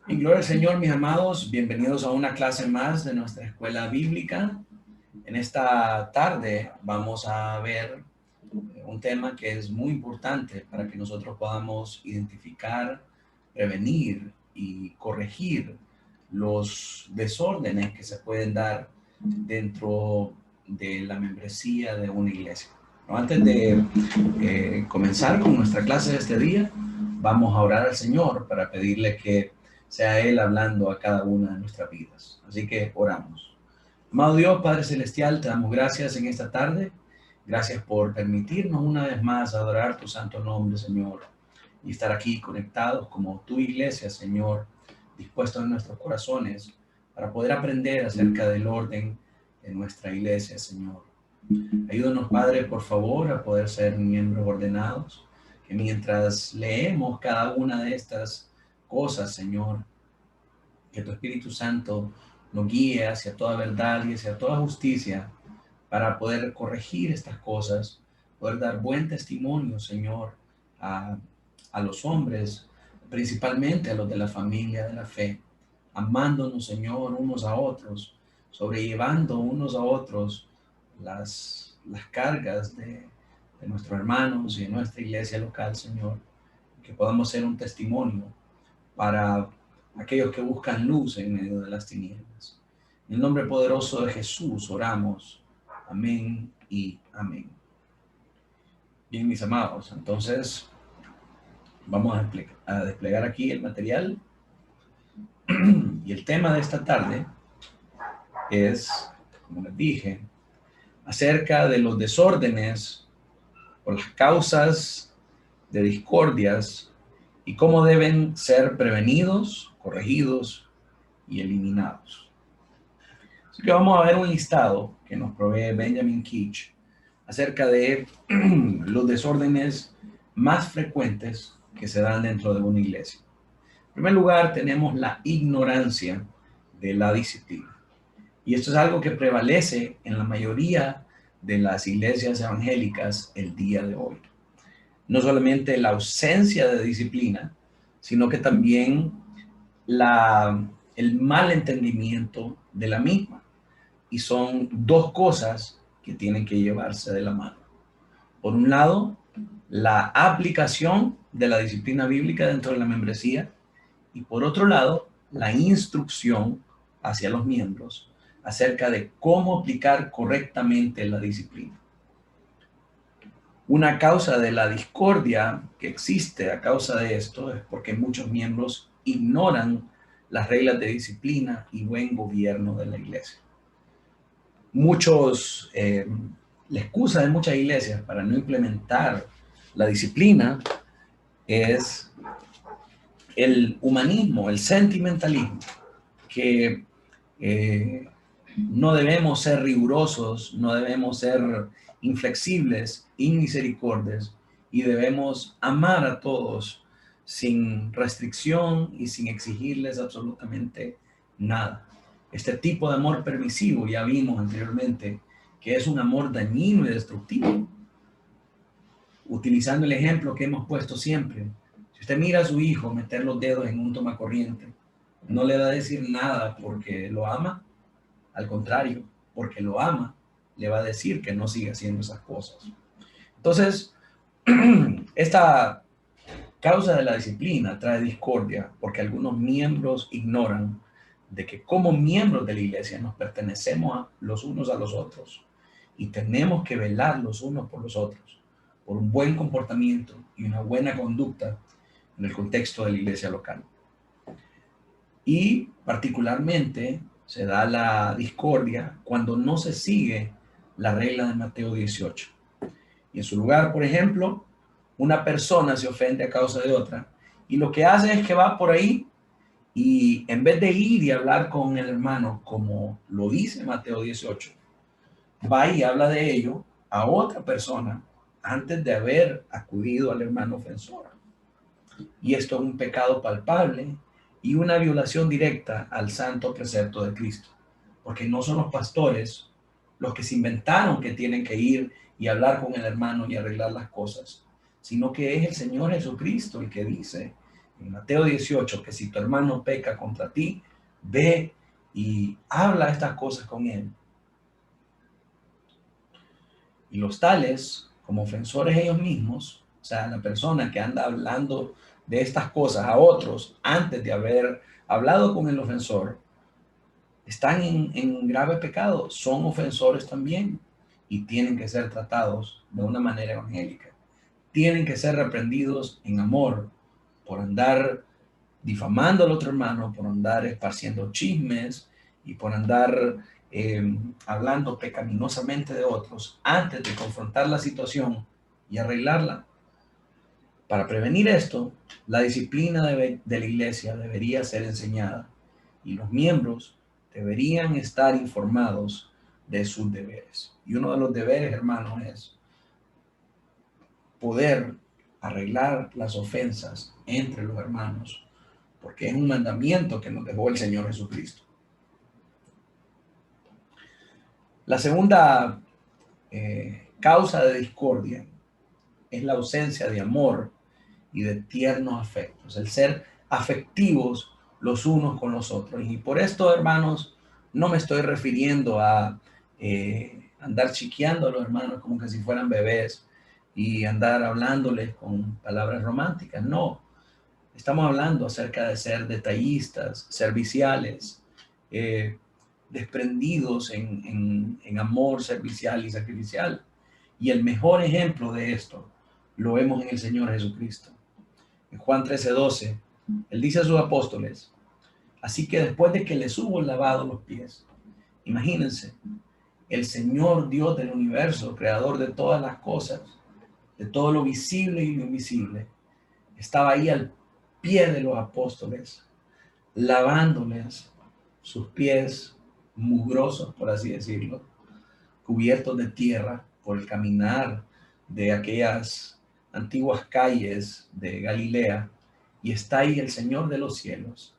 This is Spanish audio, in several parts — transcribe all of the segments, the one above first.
Y gloria al Señor, mis amados, bienvenidos a una clase más de nuestra escuela bíblica. En esta tarde vamos a ver un tema que es muy importante para que nosotros podamos identificar, prevenir y corregir los desórdenes que se pueden dar dentro de la membresía de una iglesia. Pero antes de comenzar con nuestra clase de este día, vamos a orar al Señor para pedirle que sea Él hablando a cada una de nuestras vidas. Así que oramos. Amado Dios, Padre Celestial, te damos gracias en esta tarde. Gracias por permitirnos una vez más adorar tu santo nombre, Señor, y estar aquí conectados como tu iglesia, Señor, dispuestos en nuestros corazones para poder aprender acerca del orden de nuestra iglesia, Señor. Ayúdanos, Padre, por favor, a poder ser miembros ordenados, que mientras leemos cada una de estas cosas, Señor, que tu Espíritu Santo nos guíe hacia toda verdad y hacia toda justicia para poder corregir estas cosas, poder dar buen testimonio, Señor, a, a los hombres, principalmente a los de la familia de la fe, amándonos, Señor, unos a otros, sobrellevando unos a otros las cargas de nuestros hermanos y de nuestra iglesia local, Señor, que podamos ser un testimonio para aquellos que buscan luz en medio de las tinieblas. En el nombre poderoso de Jesús oramos. Amén y amén. Bien, mis amados, entonces vamos a desplegar aquí el material. Y el tema de esta tarde es, como les dije, acerca de los desórdenes o las causas de discordias y cómo deben ser prevenidos, corregidos y eliminados. Así que vamos a ver un listado que nos provee Benjamin Keach acerca de los desórdenes más frecuentes que se dan dentro de una iglesia. En primer lugar, tenemos la ignorancia de la disciplina. Y esto es algo que prevalece en la mayoría de las iglesias evangélicas el día de hoy. No solamente la ausencia de disciplina, sino que también el mal entendimiento de la misma. Y son dos cosas que tienen que llevarse de la mano. Por un lado, la aplicación de la disciplina bíblica dentro de la membresía y por otro lado, la instrucción hacia los miembros acerca de cómo aplicar correctamente la disciplina. Una causa de la discordia que existe a causa de esto es porque muchos miembros ignoran las reglas de disciplina y buen gobierno de la iglesia. La excusa de muchas iglesias para no implementar la disciplina es el humanismo, el sentimentalismo, que no debemos ser rigurosos, no debemos ser inflexibles, inmisericordios, y debemos amar a todos sin restricción y sin exigirles absolutamente nada. Este tipo de amor permisivo, ya vimos anteriormente, que es un amor dañino y destructivo. Utilizando el ejemplo que hemos puesto siempre, si usted mira a su hijo meter los dedos en un tomacorriente, no le va a decir nada porque lo ama, al contrario, porque lo ama, le va a decir que no siga haciendo esas cosas. Entonces, esta causa de la disciplina trae discordia porque algunos miembros ignoran de que como miembros de la iglesia nos pertenecemos los unos a los otros y tenemos que velar los unos por los otros, por un buen comportamiento y una buena conducta en el contexto de la iglesia local. Y particularmente se da la discordia cuando no se sigue la regla de Mateo 18. Y en su lugar, por ejemplo, una persona se ofende a causa de otra y lo que hace es que va por ahí y en vez de ir y hablar con el hermano como lo dice Mateo 18, va y habla de ello a otra persona antes de haber acudido al hermano ofensor. Y esto es un pecado palpable y una violación directa al santo precepto de Cristo, porque no son los pastores los que se inventaron que tienen que ir y hablar con el hermano y arreglar las cosas, sino que es el Señor Jesucristo el que dice en Mateo 18, que si tu hermano peca contra ti, ve y habla estas cosas con él. Y los tales, como ofensores ellos mismos, o sea, la persona que anda hablando de estas cosas a otros antes de haber hablado con el ofensor, están en grave pecado, son ofensores también y tienen que ser tratados de una manera evangélica. Tienen que ser reprendidos en amor por andar difamando al otro hermano, por andar esparciendo chismes y por andar hablando pecaminosamente de otros antes de confrontar la situación y arreglarla. Para prevenir esto, la disciplina de la iglesia debería ser enseñada y los miembros deberían estar informados de sus deberes. Y uno de los deberes, hermanos, es poder arreglar las ofensas entre los hermanos, porque es un mandamiento que nos dejó el Señor Jesucristo. La segunda causa de discordia es la ausencia de amor y de tiernos afectos, el ser afectivos los unos con los otros. Y por esto, hermanos, no me estoy refiriendo a andar chiqueando a los hermanos como que si fueran bebés y andar hablándoles con palabras románticas. No, estamos hablando acerca de ser detallistas, serviciales, desprendidos en amor servicial y sacrificial. Y el mejor ejemplo de esto lo vemos en el Señor Jesucristo. En Juan 13:12, él dice a sus apóstoles, así que después de que les hubo lavado los pies, imagínense, el Señor Dios del universo, creador de todas las cosas, de todo lo visible y lo invisible, estaba ahí al pie de los apóstoles, lavándoles sus pies mugrosos, por así decirlo, cubiertos de tierra por el caminar de aquellas antiguas calles de Galilea, y está ahí el Señor de los cielos,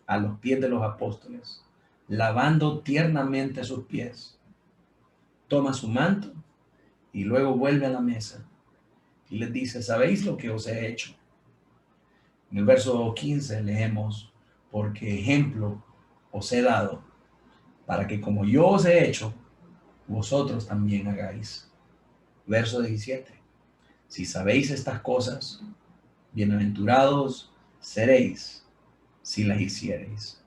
a los pies de los apóstoles, lavando tiernamente sus pies. Toma su manto y luego vuelve a la mesa y les dice, ¿sabéis lo que os he hecho? En el verso 15 leemos, porque ejemplo os he dado, para que como yo os he hecho, vosotros también hagáis. Verso 17, si sabéis estas cosas, bienaventurados seréis si las hiciereis.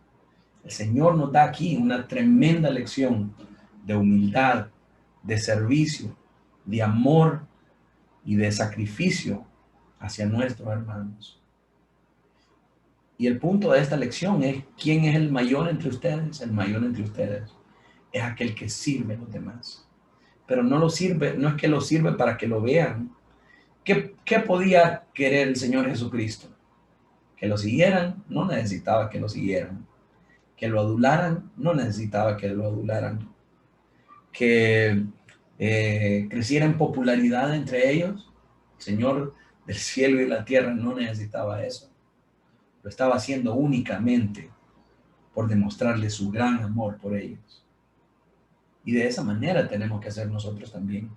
El Señor nos da aquí una tremenda lección de humildad, de servicio, de amor y de sacrificio hacia nuestros hermanos. Y el punto de esta lección es, ¿quién es el mayor entre ustedes? El mayor entre ustedes es aquel que sirve a los demás. Pero no lo sirve, no es que lo sirve para que lo vean. ¿Qué podía querer el Señor Jesucristo? Que lo siguieran, no necesitaba que lo siguieran. Que lo adularan, no necesitaba que lo adularan. Que creciera en popularidad entre ellos, el Señor del cielo y la tierra no necesitaba eso. Lo estaba haciendo únicamente por demostrarle su gran amor por ellos. Y de esa manera tenemos que hacer nosotros también.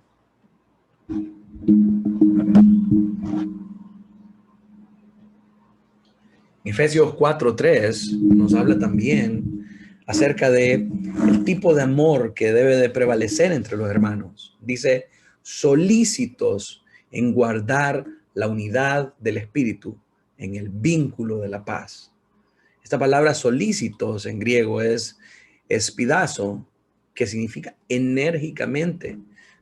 Efesios 4:3 nos habla también acerca de el tipo de amor que debe de prevalecer entre los hermanos. Dice, solícitos en guardar la unidad del espíritu en el vínculo de la paz. Esta palabra solícitos en griego es espidazo, que significa enérgicamente.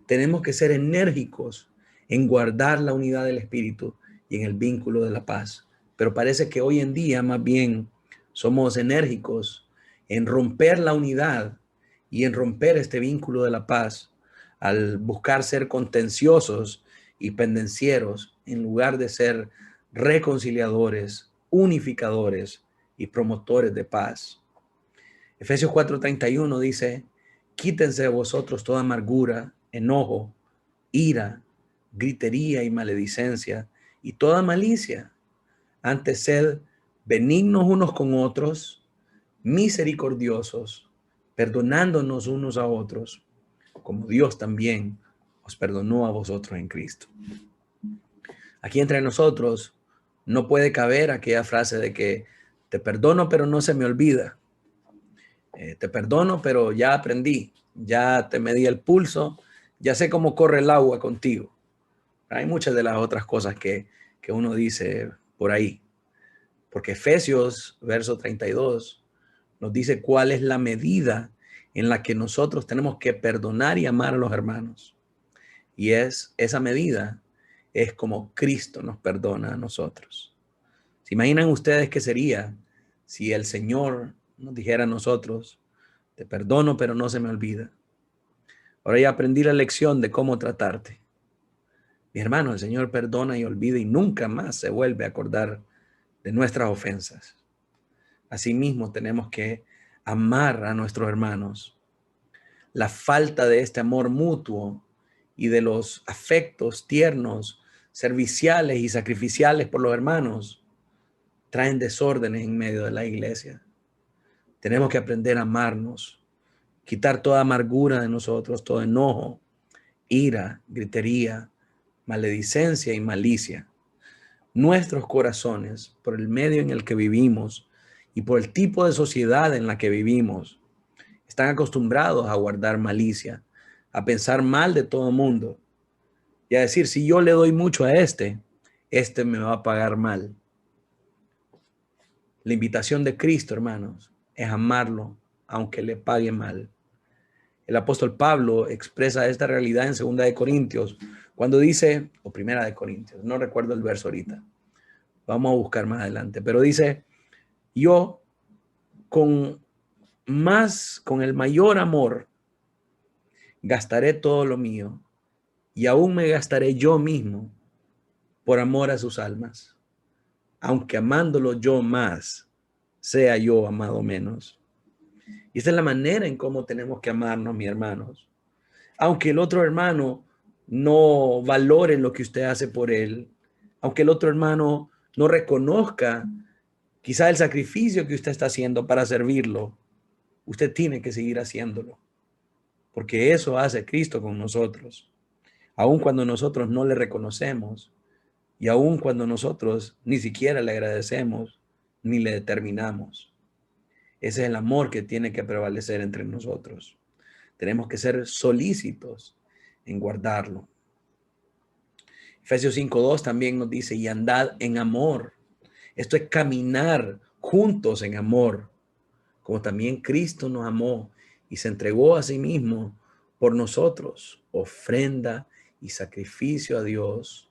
Tenemos que ser enérgicos en guardar la unidad del espíritu y en el vínculo de la paz. Pero parece que hoy en día más bien somos enérgicos en romper la unidad y en romper este vínculo de la paz al buscar ser contenciosos y pendencieros en lugar de ser reconciliadores, unificadores y promotores de paz. Efesios 4:31 dice, quítense de vosotros toda amargura, enojo, ira, gritería y maledicencia y toda malicia. Antes sed benignos unos con otros, misericordiosos, perdonándonos unos a otros, como Dios también os perdonó a vosotros en Cristo. Aquí entre nosotros, No puede caber aquella frase de que te perdono, pero no se me olvida. Te perdono, pero ya aprendí, ya te medí el pulso, ya sé cómo corre el agua contigo. Hay muchas de las otras cosas que uno dice por ahí. Porque Efesios, verso 32, nos dice cuál es la medida en la que nosotros tenemos que perdonar y amar a los hermanos. Y esa medida es como Cristo nos perdona a nosotros. ¿Se imaginan ustedes qué sería si el Señor nos dijera a nosotros, te perdono, pero no se me olvida? Ahora ya aprendí la lección de cómo tratarte. Mi hermano, el Señor perdona y olvida y nunca más se vuelve a acordar de nuestras ofensas. Asimismo, tenemos que amar a nuestros hermanos. La falta de este amor mutuo y de los afectos tiernos, serviciales y sacrificiales por los hermanos traen desórdenes en medio de la iglesia. Tenemos que aprender a amarnos, quitar toda amargura de nosotros, todo enojo, ira, gritería, maledicencia y malicia. Nuestros corazones, por el medio en el que vivimos y por el tipo de sociedad en la que vivimos, están acostumbrados a guardar malicia, a pensar mal de todo mundo y a decir, si yo le doy mucho a este me va a pagar mal. La invitación de Cristo, hermanos, es amarlo aunque le pague mal. El apóstol Pablo expresa esta realidad en 2 Corintios, cuando dice, o 1 Corintios, no recuerdo el verso ahorita, vamos a buscar más adelante, pero dice, yo con el mayor amor, gastaré todo lo mío y aún me gastaré yo mismo por amor a sus almas, aunque amándolo yo más, sea yo amado menos. Y esta es la manera en cómo tenemos que amarnos, mis hermanos. Aunque el otro hermano no valore lo que usted hace por él, aunque el otro hermano no reconozca quizá el sacrificio que usted está haciendo para servirlo, usted tiene que seguir haciéndolo, porque eso hace Cristo con nosotros. Aun cuando nosotros no le reconocemos y aun cuando nosotros ni siquiera le agradecemos ni le determinamos. Ese es el amor que tiene que prevalecer entre nosotros. Tenemos que ser solícitos en guardarlo. Efesios 5:2 también nos dice, y andad en amor. Esto es caminar juntos en amor, como también Cristo nos amó y se entregó a sí mismo por nosotros, ofrenda y sacrificio a Dios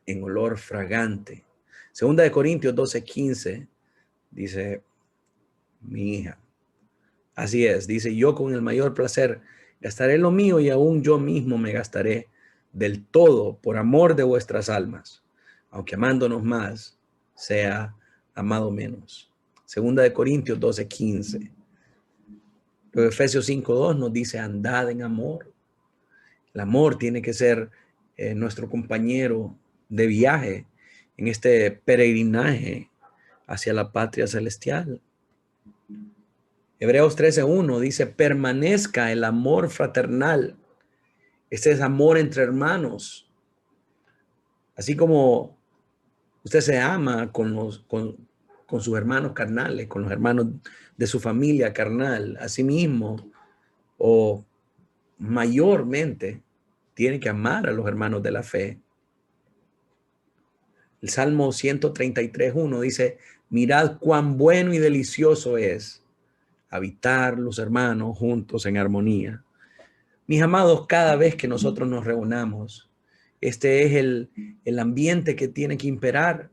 en olor fragante. 2 Corintios 12:15 dice, mi hija, así es, dice, yo con el mayor placer gastaré lo mío y aún yo mismo me gastaré del todo por amor de vuestras almas, aunque amándonos más, sea amado menos. 2 Corintios 12:15. Luego Efesios 5:2 nos dice, andad en amor. El amor tiene que ser nuestro compañero de viaje en este peregrinaje hacia la patria celestial. Hebreos 13:1 dice, permanezca el amor fraternal. Este es amor entre hermanos. Así como usted se ama con sus hermanos carnales, con los hermanos de su familia carnal, así mismo, o mayormente, tiene que amar a los hermanos de la fe. El Salmo 133:1 dice, mirad cuán bueno y delicioso es habitar los hermanos juntos en armonía. Mis amados, cada vez que nosotros nos reunamos, este es el ambiente que tiene que imperar.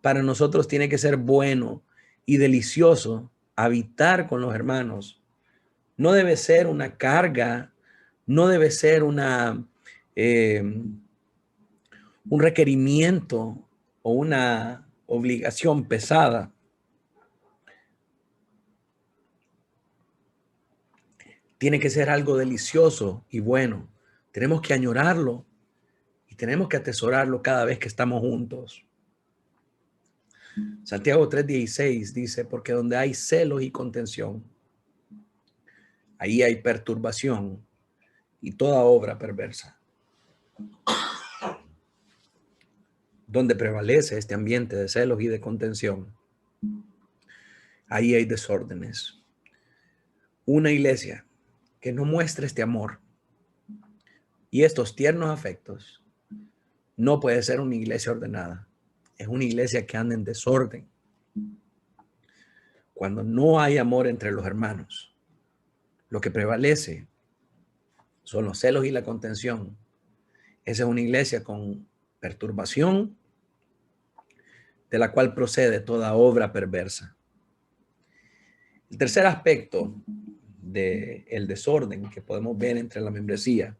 Para nosotros tiene que ser bueno y delicioso habitar con los hermanos. No debe ser una carga, no debe ser un requerimiento o una obligación pesada. Tiene que ser algo delicioso y bueno. Tenemos que añorarlo y tenemos que atesorarlo cada vez que estamos juntos. Santiago 3:16 dice, porque donde hay celos y contención, ahí hay perturbación y toda obra perversa. donde prevalece este ambiente de celos y de contención, ahí hay desórdenes. Una iglesia que no muestre este amor y estos tiernos afectos no puede ser una iglesia ordenada. Es una iglesia que anda en desorden. Cuando no hay amor entre los hermanos, lo que prevalece son los celos y la contención. Esa es una iglesia con perturbación, de la cual procede toda obra perversa. El tercer aspecto del desorden que podemos ver entre la membresía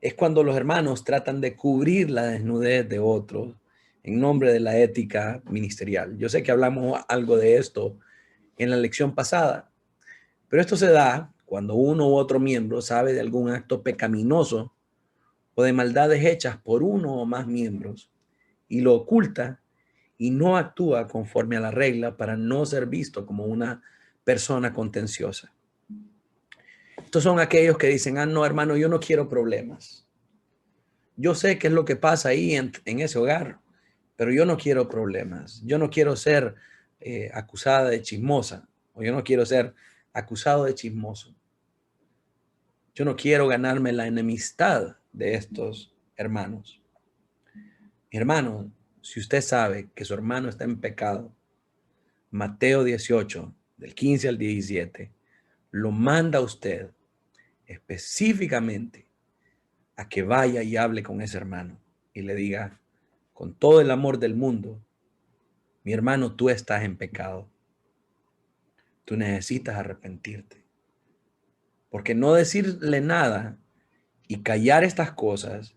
es cuando los hermanos tratan de cubrir la desnudez de otros en nombre de la ética ministerial. Yo sé que hablamos algo de esto en la lección pasada, pero esto se da cuando uno u otro miembro sabe de algún acto pecaminoso o de maldades hechas por uno o más miembros y lo oculta y no actúa conforme a la regla para no ser visto como una persona contenciosa. Estos son aquellos que dicen, no, hermano, yo no quiero problemas. Yo sé qué es lo que pasa ahí en ese hogar, pero yo no quiero problemas. Yo no quiero ser acusada de chismosa, o yo no quiero ser acusado de chismoso. Yo no quiero ganarme la enemistad de estos hermanos. Mi hermano, si usted sabe que su hermano está en pecado, Mateo 18, del 15 al 17, lo manda a usted específicamente a que vaya y hable con ese hermano y le diga, con todo el amor del mundo, mi hermano, tú estás en pecado. Tú necesitas arrepentirte. Porque no decirle nada y callar estas cosas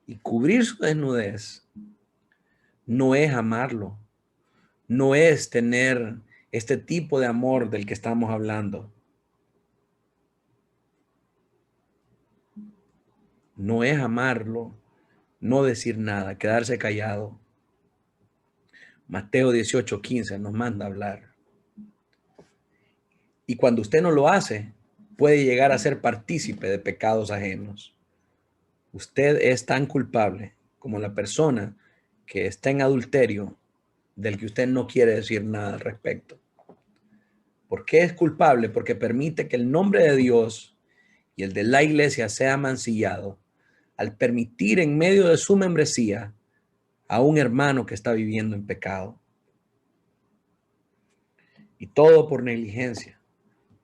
y cubrir su desnudez no es amarlo. No es tener este tipo de amor del que estamos hablando. No es amarlo, no decir nada, quedarse callado. Mateo 18:15 nos manda a hablar. Y cuando usted no lo hace, puede llegar a ser partícipe de pecados ajenos. Usted es tan culpable como la persona que está en adulterio del que usted no quiere decir nada al respecto. ¿Por qué es culpable? Porque permite que el nombre de Dios y el de la iglesia sea mancillado al permitir en medio de su membresía a un hermano que está viviendo en pecado. Y todo por negligencia.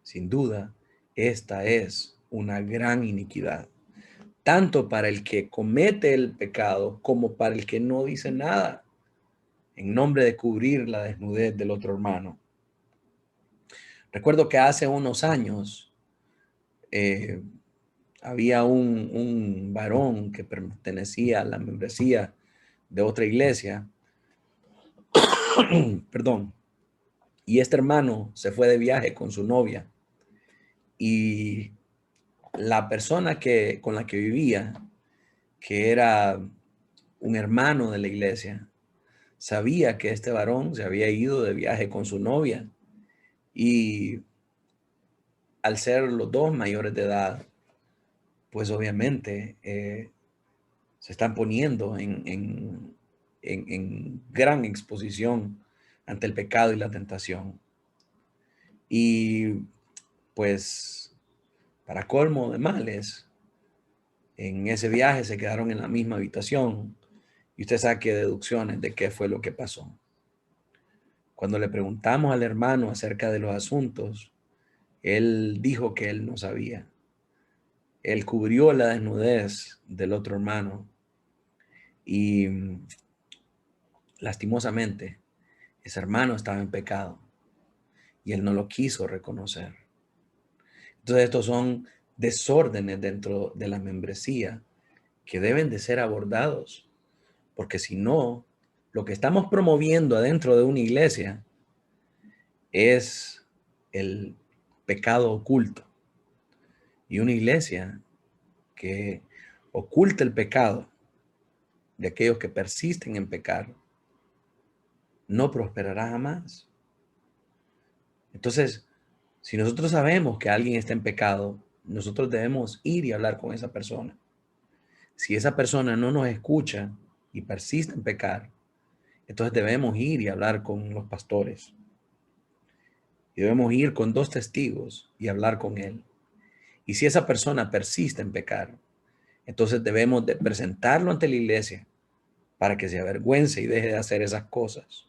Sin duda, esta es una gran iniquidad, tanto para el que comete el pecado como para el que no dice nada en nombre de cubrir la desnudez del otro hermano. Recuerdo que hace unos años había un varón que pertenecía a la membresía de otra iglesia, perdón, y este hermano se fue de viaje con su novia y la persona con la que vivía, que era un hermano de la iglesia, sabía que este varón se había ido de viaje con su novia y al ser los dos mayores de edad, pues obviamente se están poniendo en gran exposición ante el pecado y la tentación. Y pues, para colmo de males, en ese viaje se quedaron en la misma habitación y usted saque deducciones de qué fue lo que pasó. Cuando le preguntamos al hermano acerca de los asuntos, él dijo que él no sabía. Él cubrió la desnudez del otro hermano y lastimosamente ese hermano estaba en pecado y él no lo quiso reconocer. Entonces estos son desórdenes dentro de la membresía que deben de ser abordados, porque si no, lo que estamos promoviendo adentro de una iglesia es el pecado oculto. Y una iglesia que oculta el pecado de aquellos que persisten en pecar no prosperará jamás. Entonces, si nosotros sabemos que alguien está en pecado, nosotros debemos ir y hablar con esa persona. Si esa persona no nos escucha y persiste en pecar, entonces debemos ir y hablar con los pastores. Y debemos ir con 2 testigos y hablar con él. Y si esa persona persiste en pecar, entonces debemos de presentarlo ante la iglesia para que se avergüence y deje de hacer esas cosas.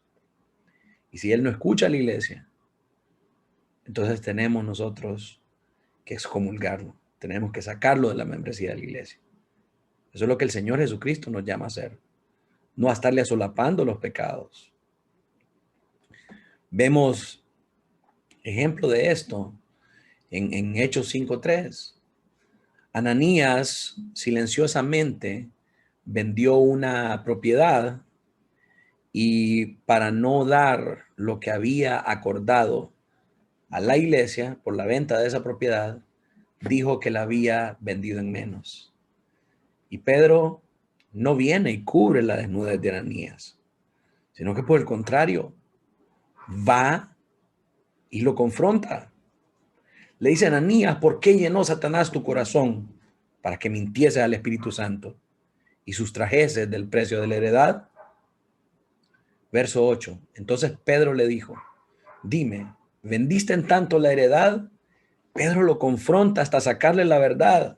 Y si él no escucha a la iglesia, entonces tenemos nosotros que excomulgarlo. Tenemos que sacarlo de la membresía de la iglesia. Eso es lo que el Señor Jesucristo nos llama a hacer. No a estarle solapando los pecados. Vemos ejemplo de esto en Hechos 5:3. Ananías silenciosamente vendió una propiedad y para no dar lo que había acordado a la iglesia por la venta de esa propiedad, dijo que la había vendido en menos. Y Pedro no viene y cubre la desnudez de Ananías, sino que por el contrario, va y lo confronta. Le dice a Ananías, ¿por qué llenó Satanás tu corazón para que mintiese al Espíritu Santo y sustrajeses del precio de la heredad? Verso 8. Entonces Pedro le dijo, dime, ¿vendiste en tanto la heredad? Pedro lo confronta hasta sacarle la verdad.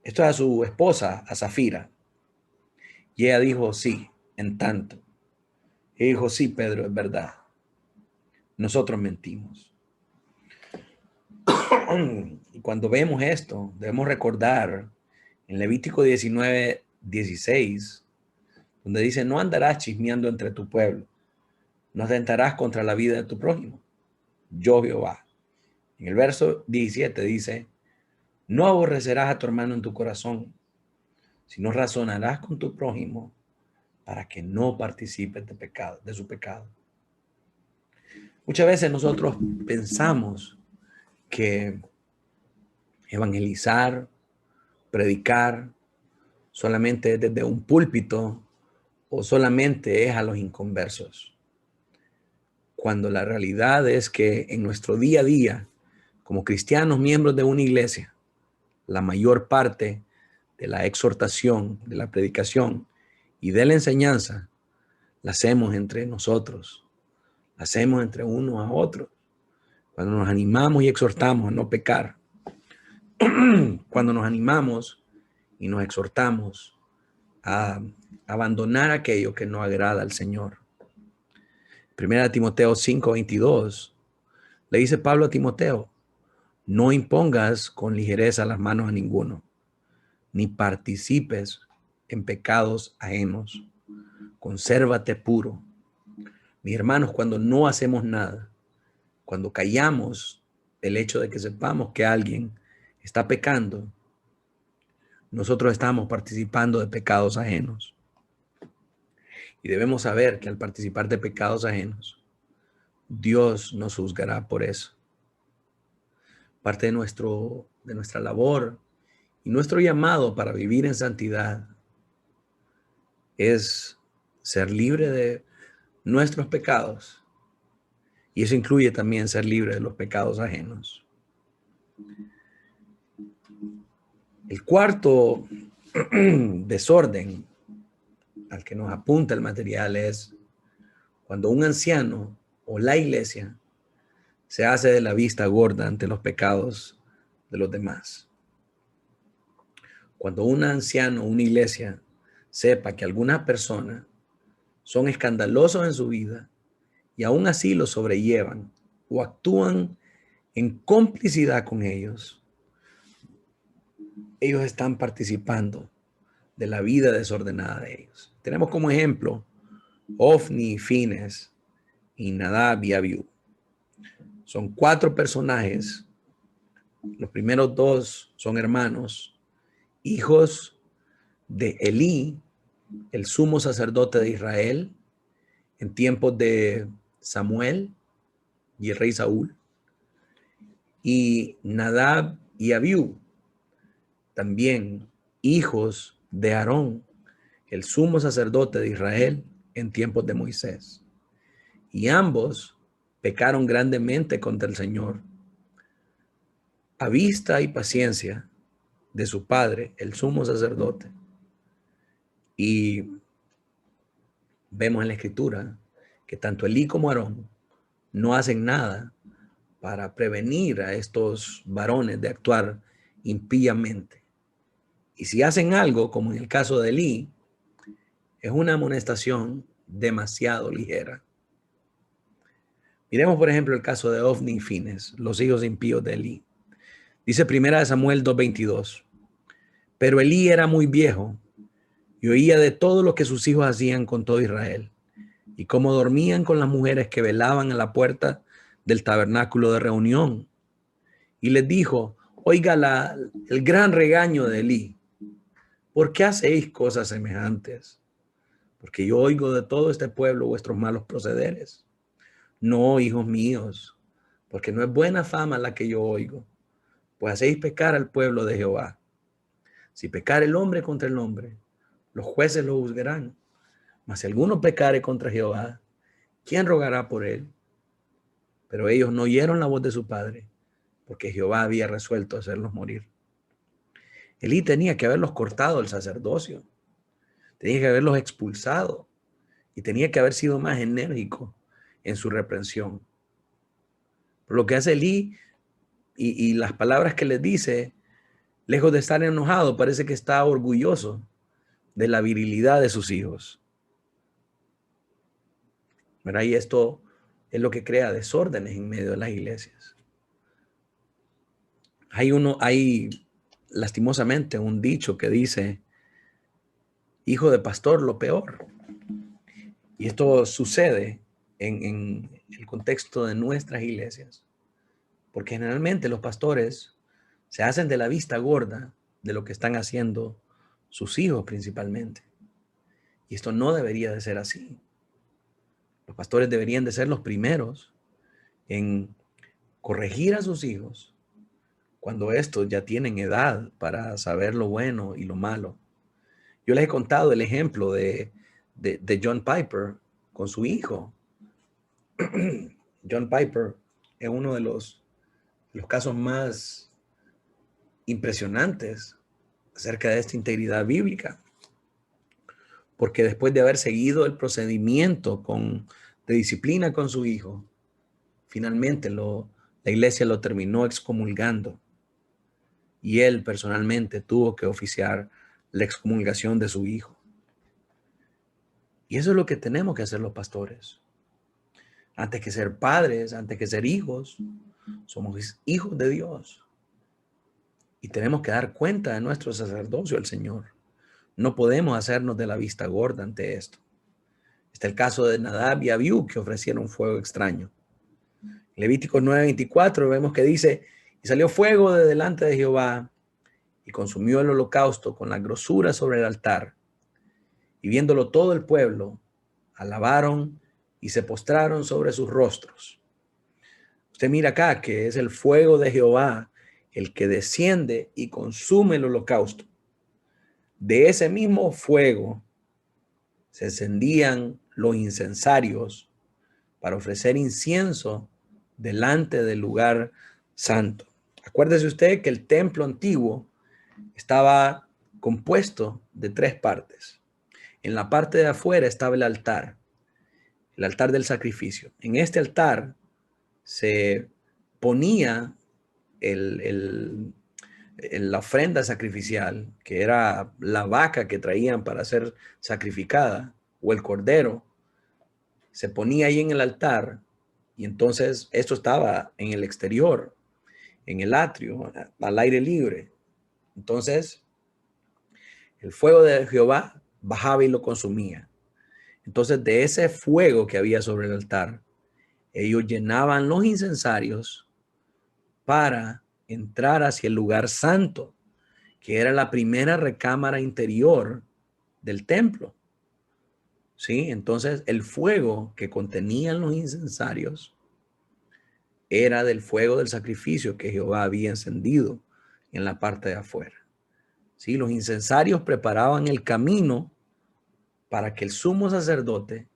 Esto es a su esposa, a Zafira. Y ella dijo, sí, en tanto. Y dijo, sí, Pedro, es verdad. Nosotros mentimos. Y cuando vemos esto, debemos recordar en Levítico 19:16, donde dice, no andarás chismeando entre tu pueblo, no atentarás contra la vida de tu prójimo. Yo, Jehová. En el verso 17 dice, no aborrecerás a tu hermano en tu corazón, sino razonarás con tu prójimo para que no participes de pecado, de su pecado. Muchas veces nosotros pensamos que evangelizar, predicar, solamente desde un púlpito o solamente es a los inconversos. Cuando la realidad es que en nuestro día a día, como cristianos, miembros de una iglesia, la mayor parte de la exhortación, de la predicación y de la enseñanza la hacemos entre nosotros, la hacemos entre unos a otros. Cuando nos animamos y exhortamos a no pecar, cuando nos animamos y nos exhortamos a abandonar aquello que no agrada al Señor. Primera Timoteo 5:22 le dice Pablo a Timoteo, no impongas con ligereza las manos a ninguno, ni participes en pecados ajenos. Consérvate puro. Mis hermanos, cuando no hacemos nada, cuando callamos el hecho de que sepamos que alguien está pecando, nosotros estamos participando de pecados ajenos. Y debemos saber que al participar de pecados ajenos, Dios nos juzgará por eso. Parte de nuestra labor y nuestro llamado para vivir en santidad es ser libre de nuestros pecados. Y eso incluye también ser libre de los pecados ajenos. El cuarto desorden al que nos apunta el material es cuando un anciano o la iglesia se hace de la vista gorda ante los pecados de los demás. Cuando un anciano o una iglesia sepa que algunas personas son escandalosos en su vida y aún así lo sobrellevan o actúan en complicidad con ellos, ellos están participando de la vida desordenada de ellos. Tenemos como ejemplo Ofni, Fines y Nadab y Abiú. Son 4 personajes. Los primeros 2 son hermanos, hijos de Elí, el sumo sacerdote de Israel, en tiempos de Samuel y el rey Saúl. Y Nadab y Abiú, también hijos de Aarón, el sumo sacerdote de Israel, en tiempos de Moisés. Y ambos pecaron grandemente contra el Señor, a vista y paciencia de su padre, el sumo sacerdote. Y vemos en la Escritura que tanto Elí como Aarón no hacen nada para prevenir a estos varones de actuar impíamente. Y si hacen algo, como en el caso de Elí, es una amonestación demasiado ligera. Miremos, por ejemplo, el caso de Ofni y Fines, los hijos impíos de Elí. Dice 1 Samuel 2:22. Pero Elí era muy viejo y oía de todo lo que sus hijos hacían con todo Israel, y cómo dormían con las mujeres que velaban a la puerta del tabernáculo de reunión. Y les dijo: oiga el gran regaño de Elí. ¿Por qué hacéis cosas semejantes? Porque yo oigo de todo este pueblo vuestros malos procederes. No, hijos míos, porque no es buena fama la que yo oigo, pues hacéis pecar al pueblo de Jehová. Si pecar el hombre contra el hombre, los jueces lo juzgarán. Mas si alguno pecare contra Jehová, ¿quién rogará por él? Pero ellos no oyeron la voz de su padre, porque Jehová había resuelto hacerlos morir. Elí tenía que haberlos cortado el sacerdocio, tenía que haberlos expulsado y tenía que haber sido más enérgico en su reprensión. Por lo que hace Elí y las palabras que les dice, lejos de estar enojado, parece que está orgulloso de la virilidad de sus hijos. ¿Verdad? Y esto es lo que crea desórdenes en medio de las iglesias. Hay lastimosamente un dicho que dice: hijo de pastor, lo peor. Y esto sucede en el contexto de nuestras iglesias, porque generalmente los pastores se hacen de la vista gorda de lo que están haciendo sus hijos principalmente. Y esto no debería de ser así. Los pastores deberían de ser los primeros en corregir a sus hijos cuando estos ya tienen edad para saber lo bueno y lo malo. Yo les he contado el ejemplo de John Piper con su hijo. John Piper es uno de los casos más impresionantes acerca de esta integridad bíblica, porque después de haber seguido el procedimiento de disciplina con su hijo, finalmente la iglesia lo terminó excomulgando y él personalmente tuvo que oficiar la excomulgación de su hijo. Y eso es lo que tenemos que hacer los pastores. Antes que ser padres, antes que ser hijos, somos hijos de Dios. Y tenemos que dar cuenta de nuestro sacerdocio al Señor. No podemos hacernos de la vista gorda ante esto. Está el caso de Nadab y Abiú, que ofrecieron fuego extraño. Levíticos 9:24 vemos que dice: y salió fuego de delante de Jehová y consumió el holocausto con la grosura sobre el altar. Y viéndolo todo el pueblo, alabaron y se postraron sobre sus rostros. Usted mira acá que es el fuego de Jehová el que desciende y consume el holocausto. De ese mismo fuego se encendían los incensarios para ofrecer incienso delante del lugar santo. Acuérdese usted que el templo antiguo estaba compuesto de 3 partes. En la parte de afuera estaba el altar del sacrificio. En este altar se ponía la ofrenda sacrificial, que era la vaca que traían para ser sacrificada, o el cordero, se ponía ahí en el altar, y entonces esto estaba en el exterior, en el atrio, al aire libre. Entonces, el fuego de Jehová bajaba y lo consumía. Entonces, de ese fuego que había sobre el altar, ellos llenaban los incensarios para entrar hacia el lugar santo, que era la primera recámara interior del templo. ¿Sí? Entonces, el fuego que contenían los incensarios era del fuego del sacrificio que Jehová había encendido en la parte de afuera. ¿Sí? Los incensarios preparaban el camino para que el sumo sacerdote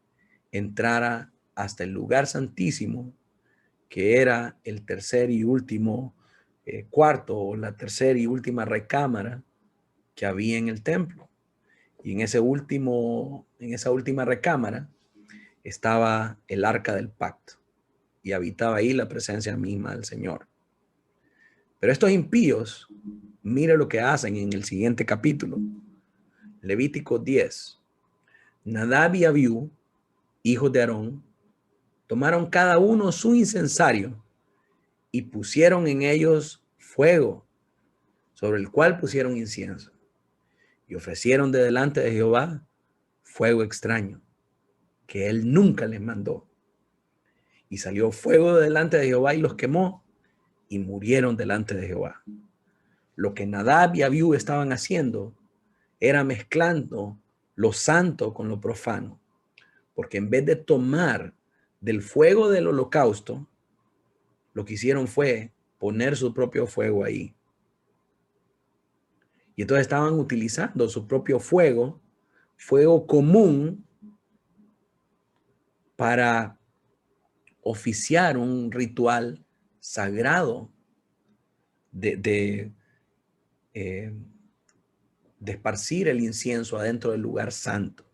entrara hasta el lugar santísimo, que era el tercer y último cuarto, o la tercera y última recámara que había en el templo. Y en esa última recámara estaba el arca del pacto y habitaba ahí la presencia misma del Señor. Pero estos impíos, mire lo que hacen en el siguiente capítulo, Levítico 10. Nadab y Abiú, hijos de Aarón, tomaron cada uno su incensario y pusieron en ellos fuego, sobre el cual pusieron incienso, y ofrecieron de delante de Jehová fuego extraño, que él nunca les mandó. Y salió fuego de delante de Jehová y los quemó, y murieron delante de Jehová. Lo que Nadab y Abiú estaban haciendo era mezclando lo santo con lo profano, porque en vez de tomar del fuego del holocausto, lo que hicieron fue poner su propio fuego ahí. Y entonces estaban utilizando su propio fuego común, para oficiar un ritual sagrado de esparcir el incienso adentro del lugar santo.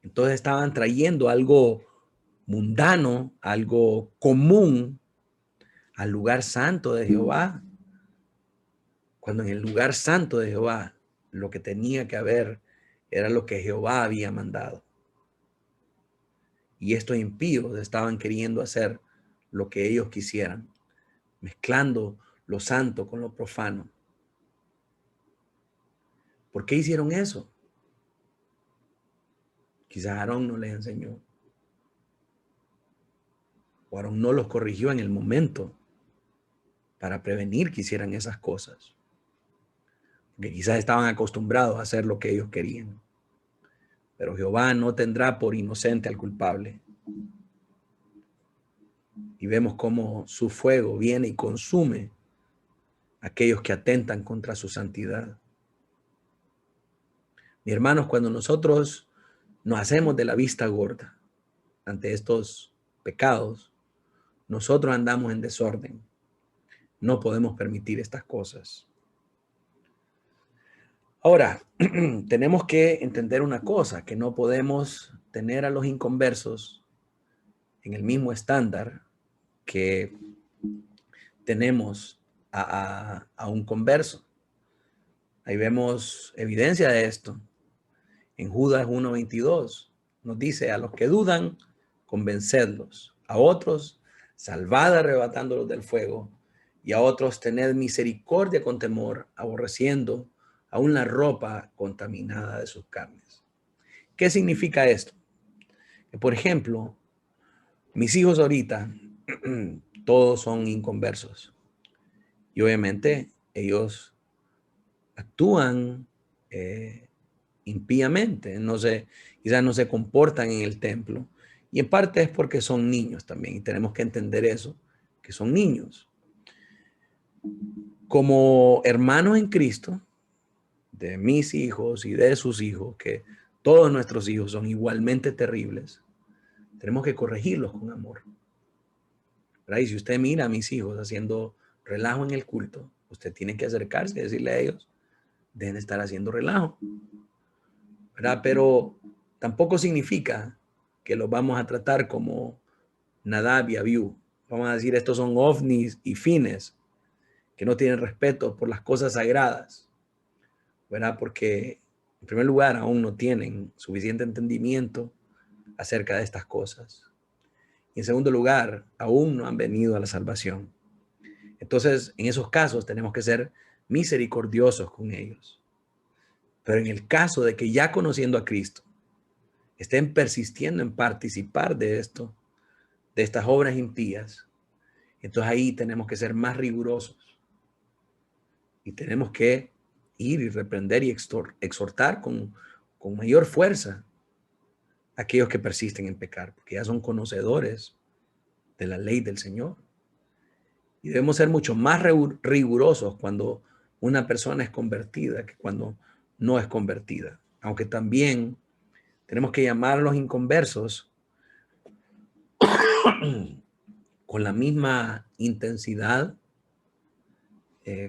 Entonces estaban trayendo algo mundano, algo común al lugar santo de Jehová, cuando en el lugar santo de Jehová lo que tenía que haber era lo que Jehová había mandado. Y estos impíos estaban queriendo hacer lo que ellos quisieran, mezclando lo santo con lo profano. ¿Por qué hicieron eso? Quizás Aarón no les enseñó. O Aarón no los corrigió en el momento para prevenir que hicieran esas cosas. Porque quizás estaban acostumbrados a hacer lo que ellos querían. Pero Jehová no tendrá por inocente al culpable. Y vemos cómo su fuego viene y consume a aquellos que atentan contra su santidad. Mis hermanos, cuando nosotros nos hacemos de la vista gorda ante estos pecados, nosotros andamos en desorden. No podemos permitir estas cosas. Ahora, tenemos que entender una cosa, que no podemos tener a los inconversos en el mismo estándar que tenemos a un converso. Ahí vemos evidencia de esto. En Judas 1:22 nos dice: a los que dudan, convencedlos; a otros, salvad arrebatándolos del fuego; y a otros, tened misericordia con temor, aborreciendo aún la ropa contaminada de sus carnes. ¿Qué significa esto? Que, por ejemplo, mis hijos ahorita, todos son inconversos. Y obviamente ellos actúan impíamente, quizás no se comportan en el templo. Y en parte es porque son niños también. Y tenemos que entender eso, que son niños. Como hermanos en Cristo, de mis hijos y de sus hijos, que todos nuestros hijos son igualmente terribles, tenemos que corregirlos con amor. ¿Verdad? Y si usted mira a mis hijos haciendo relajo en el culto, usted tiene que acercarse y decirle a ellos: dejen de estar haciendo relajo. ¿Verdad? Pero tampoco significa que los vamos a tratar como Nadab y Abiú. Vamos a decir: estos son ovnis y fines, que no tienen respeto por las cosas sagradas. ¿Verdad? Porque, en primer lugar, aún no tienen suficiente entendimiento acerca de estas cosas. Y en segundo lugar, aún no han venido a la salvación. Entonces, en esos casos tenemos que ser misericordiosos con ellos. Pero en el caso de que ya conociendo a Cristo, estén persistiendo en participar de esto, de estas obras impías, entonces ahí tenemos que ser más rigurosos. Y tenemos que ir y reprender y exhortar con mayor fuerza a aquellos que persisten en pecar, porque ya son conocedores de la ley del Señor. Y debemos ser mucho más rigurosos cuando una persona es convertida que cuando no es convertida. Aunque también tenemos que llamar a los inconversos con la misma intensidad,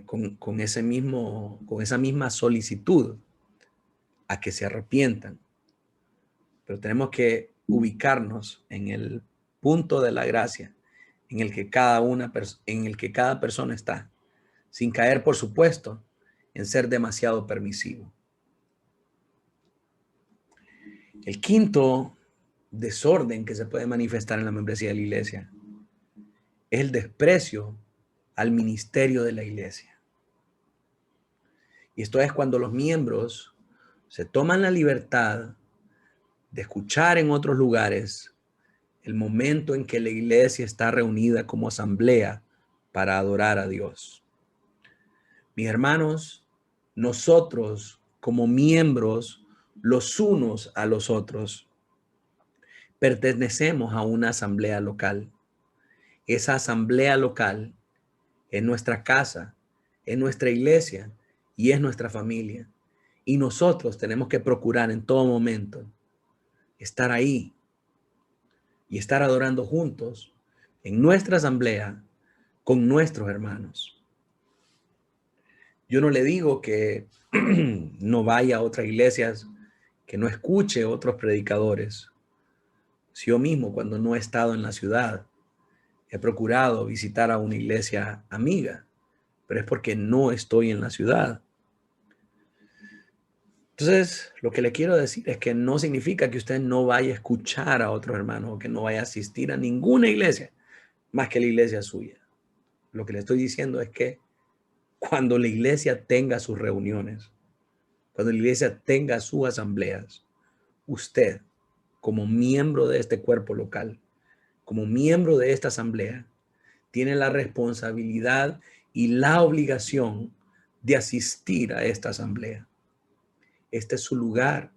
con esa misma solicitud a que se arrepientan. Pero tenemos que ubicarnos en el punto de la gracia en el que cada persona está, sin caer, por supuesto, en ser demasiado permisivo. El quinto desorden que se puede manifestar en la membresía de la iglesia es el desprecio al ministerio de la iglesia. Y esto es cuando los miembros se toman la libertad de escuchar en otros lugares el momento en que la iglesia está reunida como asamblea para adorar a Dios. Mis hermanos, nosotros como miembros los unos a los otros pertenecemos a una asamblea local. Esa asamblea local es nuestra casa, es nuestra iglesia y es nuestra familia. Y nosotros tenemos que procurar en todo momento estar ahí y estar adorando juntos en nuestra asamblea con nuestros hermanos. Yo no le digo que no vaya a otras iglesias, que no escuche otros predicadores. Si yo mismo, cuando no he estado en la ciudad, he procurado visitar a una iglesia amiga, pero es porque no estoy en la ciudad. Entonces, lo que le quiero decir es que no significa que usted no vaya a escuchar a otros hermanos o que no vaya a asistir a ninguna iglesia más que la iglesia suya. Lo que le estoy diciendo es que cuando la iglesia tenga sus reuniones, cuando la iglesia tenga sus asambleas, usted, como miembro de este cuerpo local, como miembro de esta asamblea, tiene la responsabilidad y la obligación de asistir a esta asamblea. Este es su lugar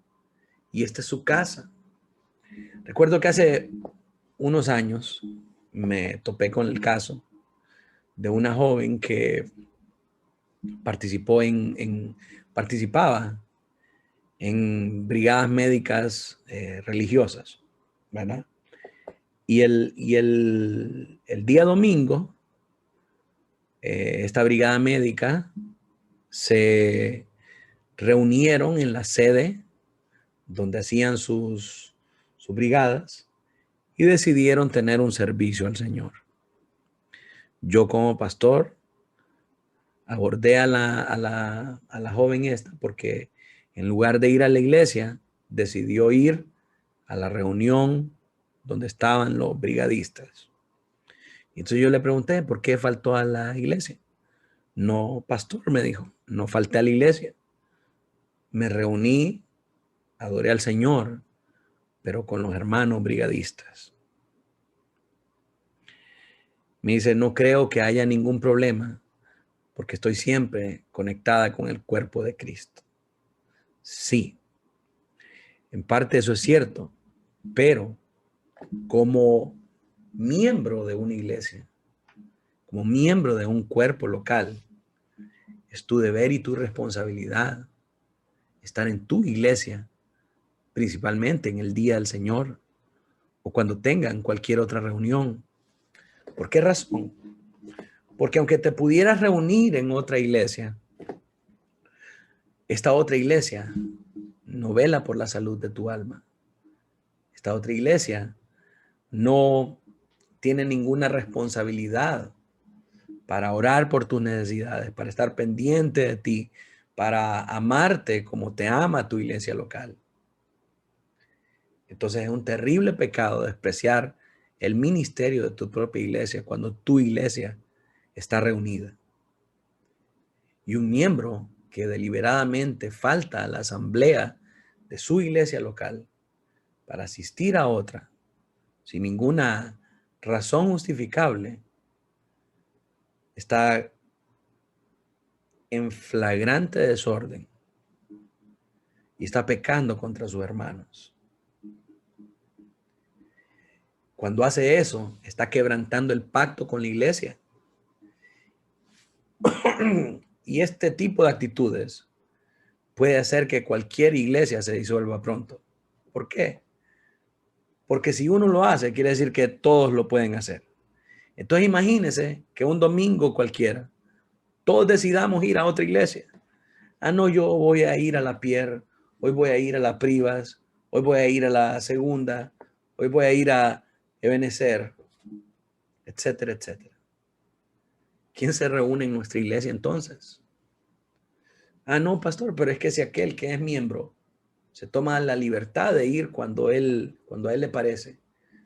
y esta es su casa. Recuerdo que hace unos años me topé con el caso de una joven que participaba en brigadas médicas religiosas, ¿verdad? Y el día domingo, esta brigada médica se reunieron en la sede donde hacían sus brigadas y decidieron tener un servicio al Señor. Yo como pastor abordé a la joven esta porque en lugar de ir a la iglesia, decidió ir a la reunión donde estaban los brigadistas. Y entonces yo le pregunté, ¿por qué faltó a la iglesia? No, pastor, me dijo, no falté a la iglesia. Me reuní, adoré al Señor, pero con los hermanos brigadistas. Me dice, no creo que haya ningún problema porque estoy siempre conectada con el cuerpo de Cristo. Sí, en parte eso es cierto, pero como miembro de una iglesia, como miembro de un cuerpo local, es tu deber y tu responsabilidad estar en tu iglesia, principalmente en el día del Señor o cuando tengan cualquier otra reunión. ¿Por qué razón? Porque aunque te pudieras reunir en otra iglesia, esta otra iglesia no vela por la salud de tu alma. Esta otra iglesia no tiene ninguna responsabilidad para orar por tus necesidades, para estar pendiente de ti, para amarte como te ama tu iglesia local. Entonces es un terrible pecado despreciar el ministerio de tu propia iglesia cuando tu iglesia está reunida. Y un miembro que deliberadamente falta a la asamblea de su iglesia local para asistir a otra sin ninguna razón justificable está en flagrante desorden y está pecando contra sus hermanos. Cuando hace eso, está quebrantando el pacto con la iglesia. Y este tipo de actitudes puede hacer que cualquier iglesia se disuelva pronto. ¿Por qué? Porque si uno lo hace, quiere decir que todos lo pueden hacer. Entonces imagínense que un domingo cualquiera, todos decidamos ir a otra iglesia. Ah, no, yo voy a ir a la Pierre hoy voy a ir a la Privas, hoy voy a ir a la Segunda, hoy voy a ir a Ebenezer, etcétera, etcétera. ¿Quién se reúne en nuestra iglesia entonces? Ah, no, pastor, pero es que si aquel que es miembro se toma la libertad de ir cuando a él le parece,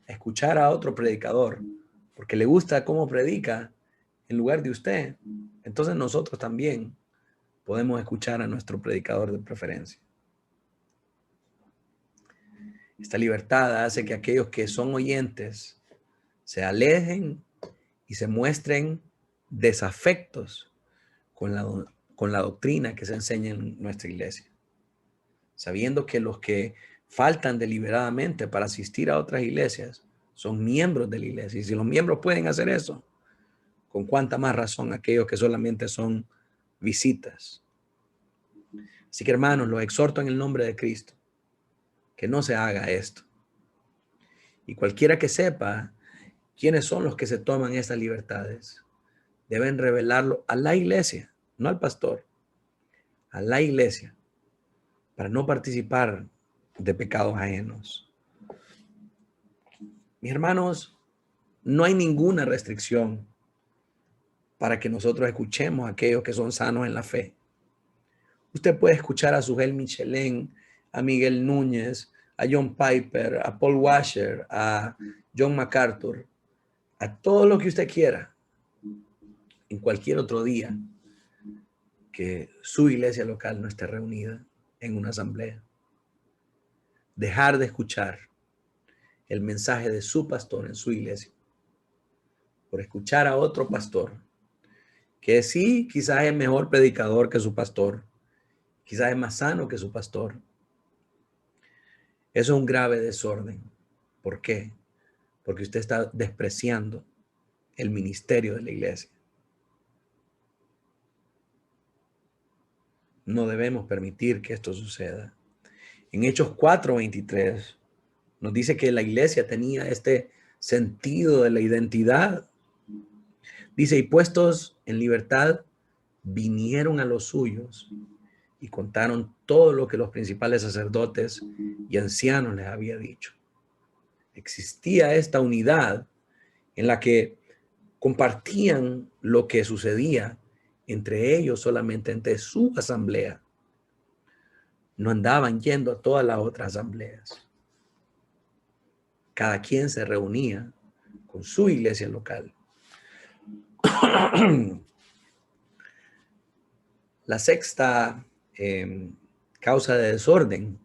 a escuchar a otro predicador, porque le gusta cómo predica en lugar de usted, entonces nosotros también podemos escuchar a nuestro predicador de preferencia. Esta libertad hace que aquellos que son oyentes se alejen y se muestren desafectos con la doctrina que se enseña en nuestra iglesia, sabiendo que los que faltan deliberadamente para asistir a otras iglesias son miembros de la iglesia. Y si los miembros pueden hacer eso, con cuánta más razón aquellos que solamente son visitas. Así que, hermanos, los exhorto en el nombre de Cristo que no se haga esto. Y cualquiera que sepa quiénes son los que se toman estas libertades, deben revelarlo a la iglesia, no al pastor, a la iglesia, para no participar de pecados ajenos. Mis hermanos, no hay ninguna restricción para que nosotros escuchemos a aquellos que son sanos en la fe. Usted puede escuchar a Sujel Michelén, a Miguel Núñez, a John Piper, a Paul Washer, a John MacArthur, a todo lo que usted quiera, en cualquier otro día que su iglesia local no esté reunida en una asamblea. Dejar de escuchar el mensaje de su pastor en su iglesia por escuchar a otro pastor que sí, quizás es mejor predicador que su pastor, quizás es más sano que su pastor. Eso es un grave desorden. ¿Por qué? Porque usted está despreciando el ministerio de la iglesia. No debemos permitir que esto suceda. En Hechos 4:23 nos dice que la iglesia tenía este sentido de la identidad. Dice, y puestos en libertad, vinieron a los suyos y contaron todo lo que los principales sacerdotes y ancianos les había dicho. Existía esta unidad en la que compartían lo que sucedía entre ellos solamente entre su asamblea. No andaban yendo a todas las otras asambleas. Cada quien se reunía con su iglesia local. La sexta causa de desorden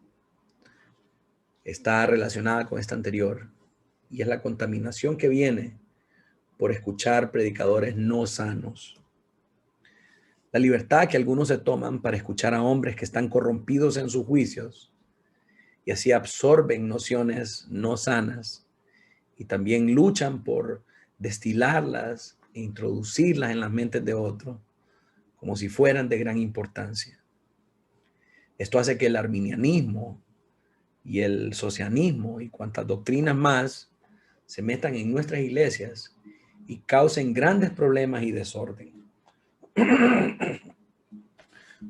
está relacionada con esta anterior y es la contaminación que viene por escuchar predicadores no sanos. La libertad que algunos se toman para escuchar a hombres que están corrompidos en sus juicios y así absorben nociones no sanas y también luchan por destilarlas e introducirlas en las mentes de otros como si fueran de gran importancia. Esto hace que el arminianismo y el socianismo y cuantas doctrinas más se metan en nuestras iglesias y causen grandes problemas y desorden.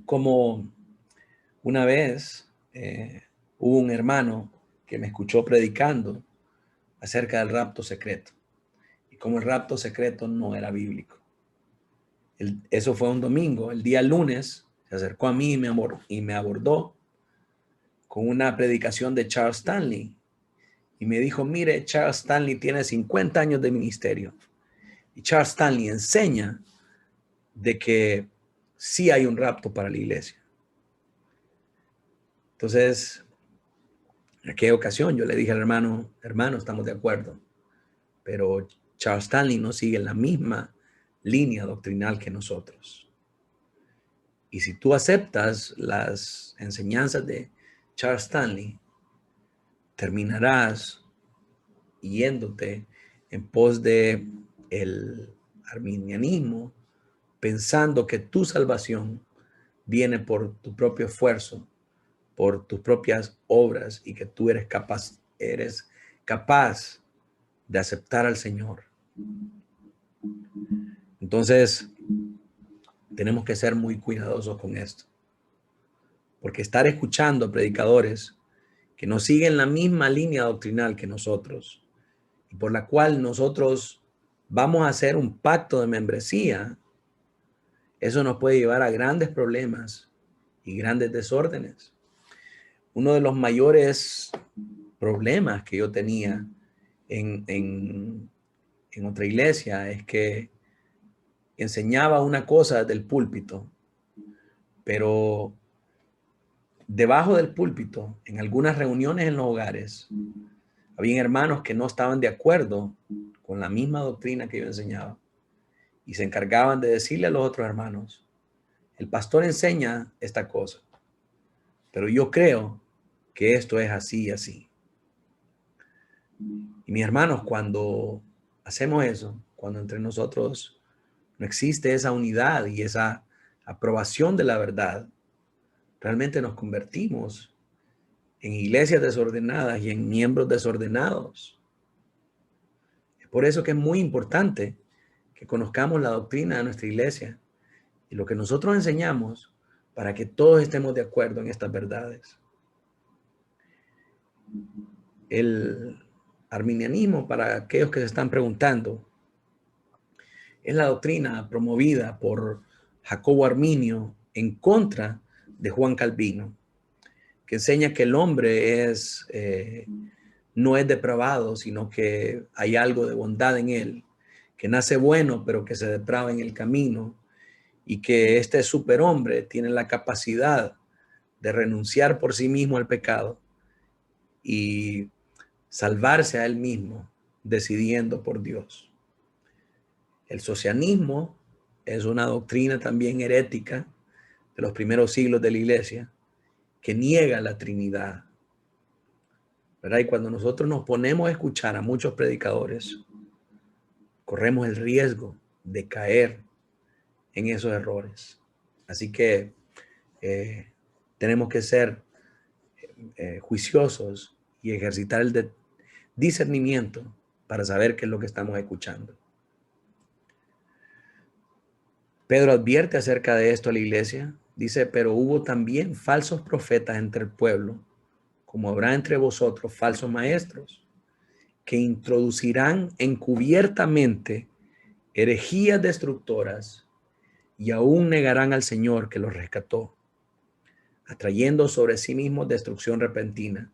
Como una vez hubo un hermano que me escuchó predicando acerca del rapto secreto y como el rapto secreto no era bíblico. Eso fue un domingo. El día lunes se acercó a mí y me abordó con una predicación de Charles Stanley y me dijo, mire, Charles Stanley tiene 50 años de ministerio y Charles Stanley enseña de que sí hay un rapto para la iglesia. Entonces, en aquella ocasión yo le dije al hermano, estamos de acuerdo, pero Charles Stanley no sigue la misma línea doctrinal que nosotros. Y si tú aceptas las enseñanzas de Charles Stanley, terminarás yéndote en pos de el arminianismo, pensando que tu salvación viene por tu propio esfuerzo, por tus propias obras y que tú eres capaz de aceptar al Señor. Entonces, tenemos que ser muy cuidadosos con esto. porque estar escuchando a predicadores que no siguen la misma línea doctrinal que nosotros y por la cual nosotros vamos a hacer un pacto de membresía, eso nos puede llevar a grandes problemas y grandes desórdenes. Uno de los mayores problemas que yo tenía en otra iglesia es que enseñaba una cosa del púlpito, pero debajo del púlpito, en algunas reuniones en los hogares, había hermanos que no estaban de acuerdo con la misma doctrina que yo enseñaba y se encargaban de decirle a los otros hermanos, el pastor enseña esta cosa, pero yo creo que esto es así y así. Y mis hermanos, cuando hacemos eso, cuando entre nosotros no existe esa unidad y esa aprobación de la verdad, realmente nos convertimos en iglesias desordenadas y en miembros desordenados. Es por eso que es muy importante que conozcamos la doctrina de nuestra iglesia y lo que nosotros enseñamos para que todos estemos de acuerdo en estas verdades. El arminianismo, para aquellos que se están preguntando, es la doctrina promovida por Jacobo Arminio en contra de Juan Calvino, que enseña que el hombre no es depravado, sino que hay algo de bondad en él, que nace bueno, pero que se deprava en el camino, y que este superhombre tiene la capacidad de renunciar por sí mismo al pecado y salvarse a él mismo, decidiendo por Dios. El socianismo es una doctrina también herética de los primeros siglos de la iglesia que niega la Trinidad, ¿verdad? Y cuando nosotros nos ponemos a escuchar a muchos predicadores, corremos el riesgo de caer en esos errores. Así que tenemos que ser juiciosos y ejercitar el discernimiento para saber qué es lo que estamos escuchando. Pedro advierte acerca de esto a la iglesia. Dice, pero hubo también falsos profetas entre el pueblo, como habrá entre vosotros falsos maestros, que introducirán encubiertamente herejías destructoras y aún negarán al Señor que los rescató, atrayendo sobre sí mismos destrucción repentina.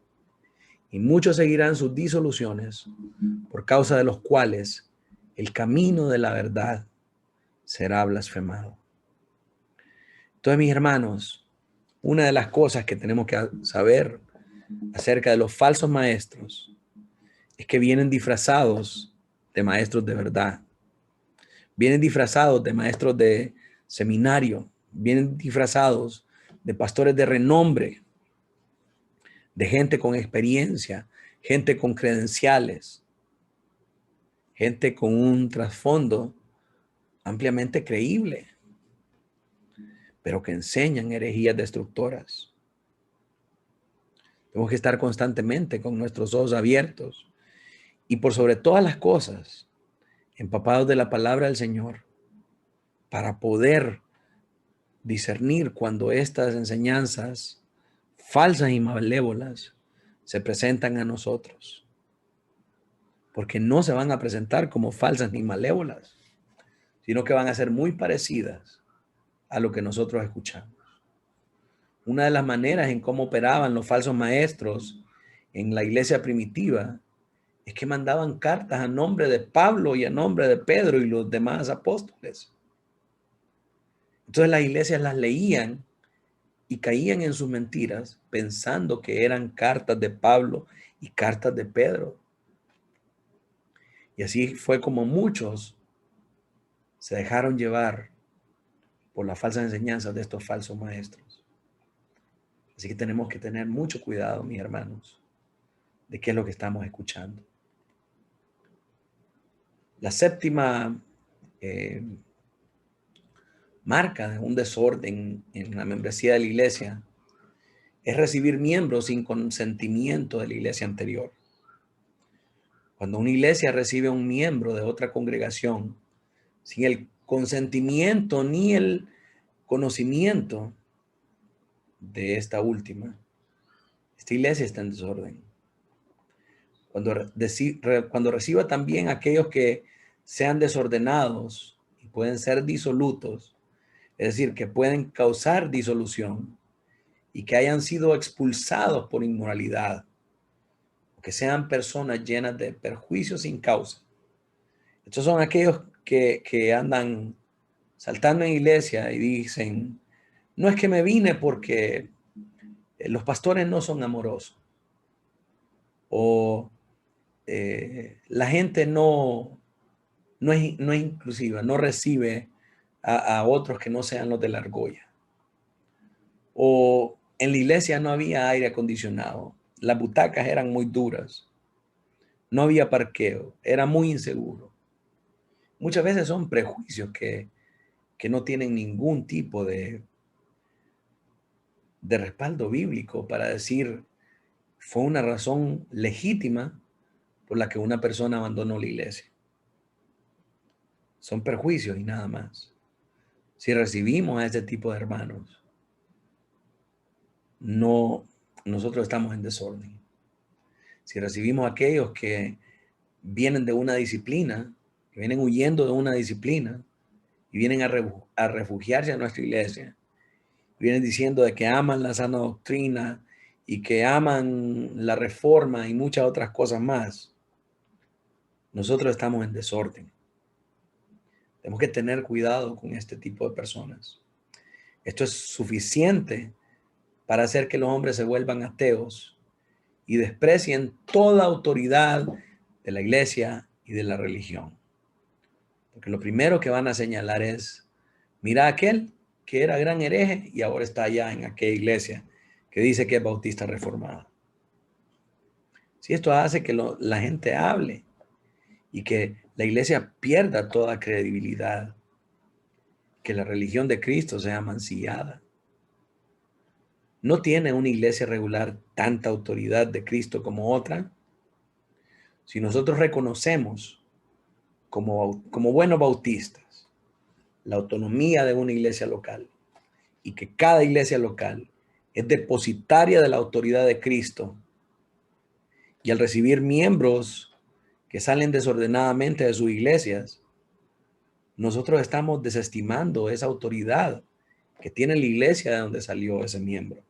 Y muchos seguirán sus disoluciones, por causa de los cuales el camino de la verdad será blasfemado. Entonces, mis hermanos, una de las cosas que tenemos que saber acerca de los falsos maestros es que vienen disfrazados de maestros de verdad. Vienen disfrazados de maestros de seminario. Vienen disfrazados de pastores de renombre, de gente con experiencia, gente con credenciales, gente con un trasfondo ampliamente creíble, pero que enseñan herejías destructoras. Tenemos que estar constantemente con nuestros ojos abiertos y por sobre todas las cosas, empapados de la palabra del Señor para poder discernir cuando estas enseñanzas falsas y malévolas se presentan a nosotros. Porque no se van a presentar como falsas ni malévolas, sino que van a ser muy parecidas a lo que nosotros escuchamos. Una de las maneras en cómo operaban los falsos maestros en la iglesia primitiva es que mandaban cartas a nombre de Pablo y a nombre de Pedro y los demás apóstoles. Entonces las iglesias las leían y caían en sus mentiras pensando que eran cartas de Pablo y cartas de Pedro. Y así fue como muchos se dejaron llevar por las falsas enseñanzas de estos falsos maestros. Así que tenemos que tener mucho cuidado, mis hermanos, de qué es lo que estamos escuchando. La séptima marca de un desorden en la membresía de la iglesia es recibir miembros sin consentimiento de la iglesia anterior. Cuando una iglesia recibe un miembro de otra congregación sin el consentimiento ni el conocimiento de esta última. Esta iglesia está en desorden. Cuando reciba también aquellos que sean desordenados y pueden ser disolutos, es decir, que pueden causar disolución y que hayan sido expulsados por inmoralidad, que sean personas llenas de perjuicios sin causa. Estos son aquellos que andan saltando en iglesia y dicen, no es que me vine porque los pastores no son amorosos, o la gente no es inclusiva, no recibe a otros que no sean los de la argolla, o en la iglesia no había aire acondicionado, las butacas eran muy duras, no había parqueo, era muy inseguro. Muchas veces son prejuicios que no tienen ningún tipo de respaldo bíblico para decir fue una razón legítima por la que una persona abandonó la iglesia. Son prejuicios y nada más. Si recibimos a este tipo de hermanos, nosotros estamos en desorden. Si recibimos a aquellos que vienen de una disciplina, que vienen huyendo de una disciplina y vienen a refugiarse a nuestra iglesia, vienen diciendo de que aman la sana doctrina y que aman la reforma y muchas otras cosas más, nosotros estamos en desorden. Tenemos que tener cuidado con este tipo de personas. Esto es suficiente para hacer que los hombres se vuelvan ateos y desprecien toda autoridad de la iglesia y de la religión. Porque lo primero que van a señalar es, mira aquel que era gran hereje y ahora está allá en aquella iglesia que dice que es bautista reformada. Si esto hace que la gente hable y que la iglesia pierda toda credibilidad, que la religión de Cristo sea mancillada. ¿No tiene una iglesia regular tanta autoridad de Cristo como otra? Si nosotros reconocemos como buenos bautistas la autonomía de una iglesia local y que cada iglesia local es depositaria de la autoridad de Cristo, y al recibir miembros que salen desordenadamente de sus iglesias, nosotros estamos desestimando esa autoridad que tiene la iglesia de donde salió ese miembro.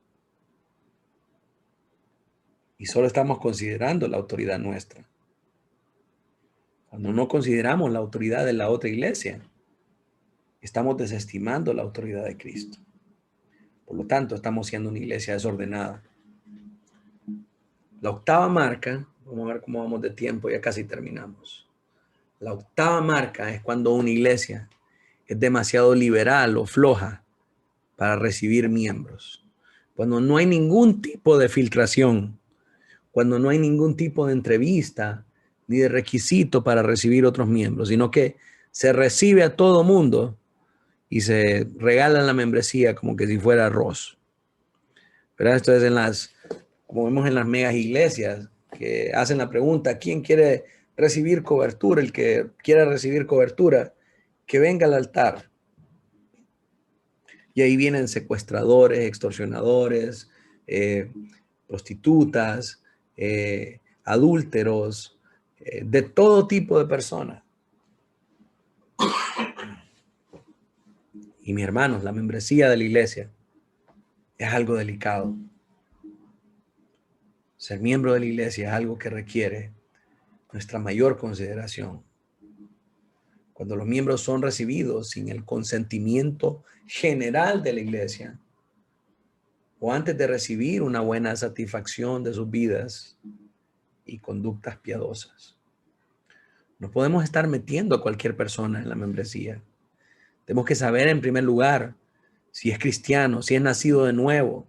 Y solo estamos considerando la autoridad nuestra. Cuando no consideramos la autoridad de la otra iglesia, estamos desestimando la autoridad de Cristo. Por lo tanto, estamos siendo una iglesia desordenada. La octava marca, vamos a ver cómo vamos de tiempo, ya casi terminamos. La octava marca es cuando una iglesia es demasiado liberal o floja para recibir miembros. Cuando no hay ningún tipo de filtración, cuando no hay ningún tipo de entrevista ni de requisito para recibir otros miembros, sino que se recibe a todo mundo y se regala la membresía como que si fuera arroz. Pero esto es como vemos en las megas iglesias, que hacen la pregunta, ¿quién quiere recibir cobertura? El que quiera recibir cobertura, que venga al altar. Y ahí vienen secuestradores, extorsionadores, prostitutas, adúlteros, de todo tipo de personas. Y mis hermanos, la membresía de la iglesia es algo delicado. Ser miembro de la iglesia es algo que requiere nuestra mayor consideración. Cuando los miembros son recibidos sin el consentimiento general de la iglesia, o antes de recibir una buena satisfacción de sus vidas y conductas piadosas, no podemos estar metiendo a cualquier persona en la membresía. Tenemos que saber en primer lugar si es cristiano, si es nacido de nuevo,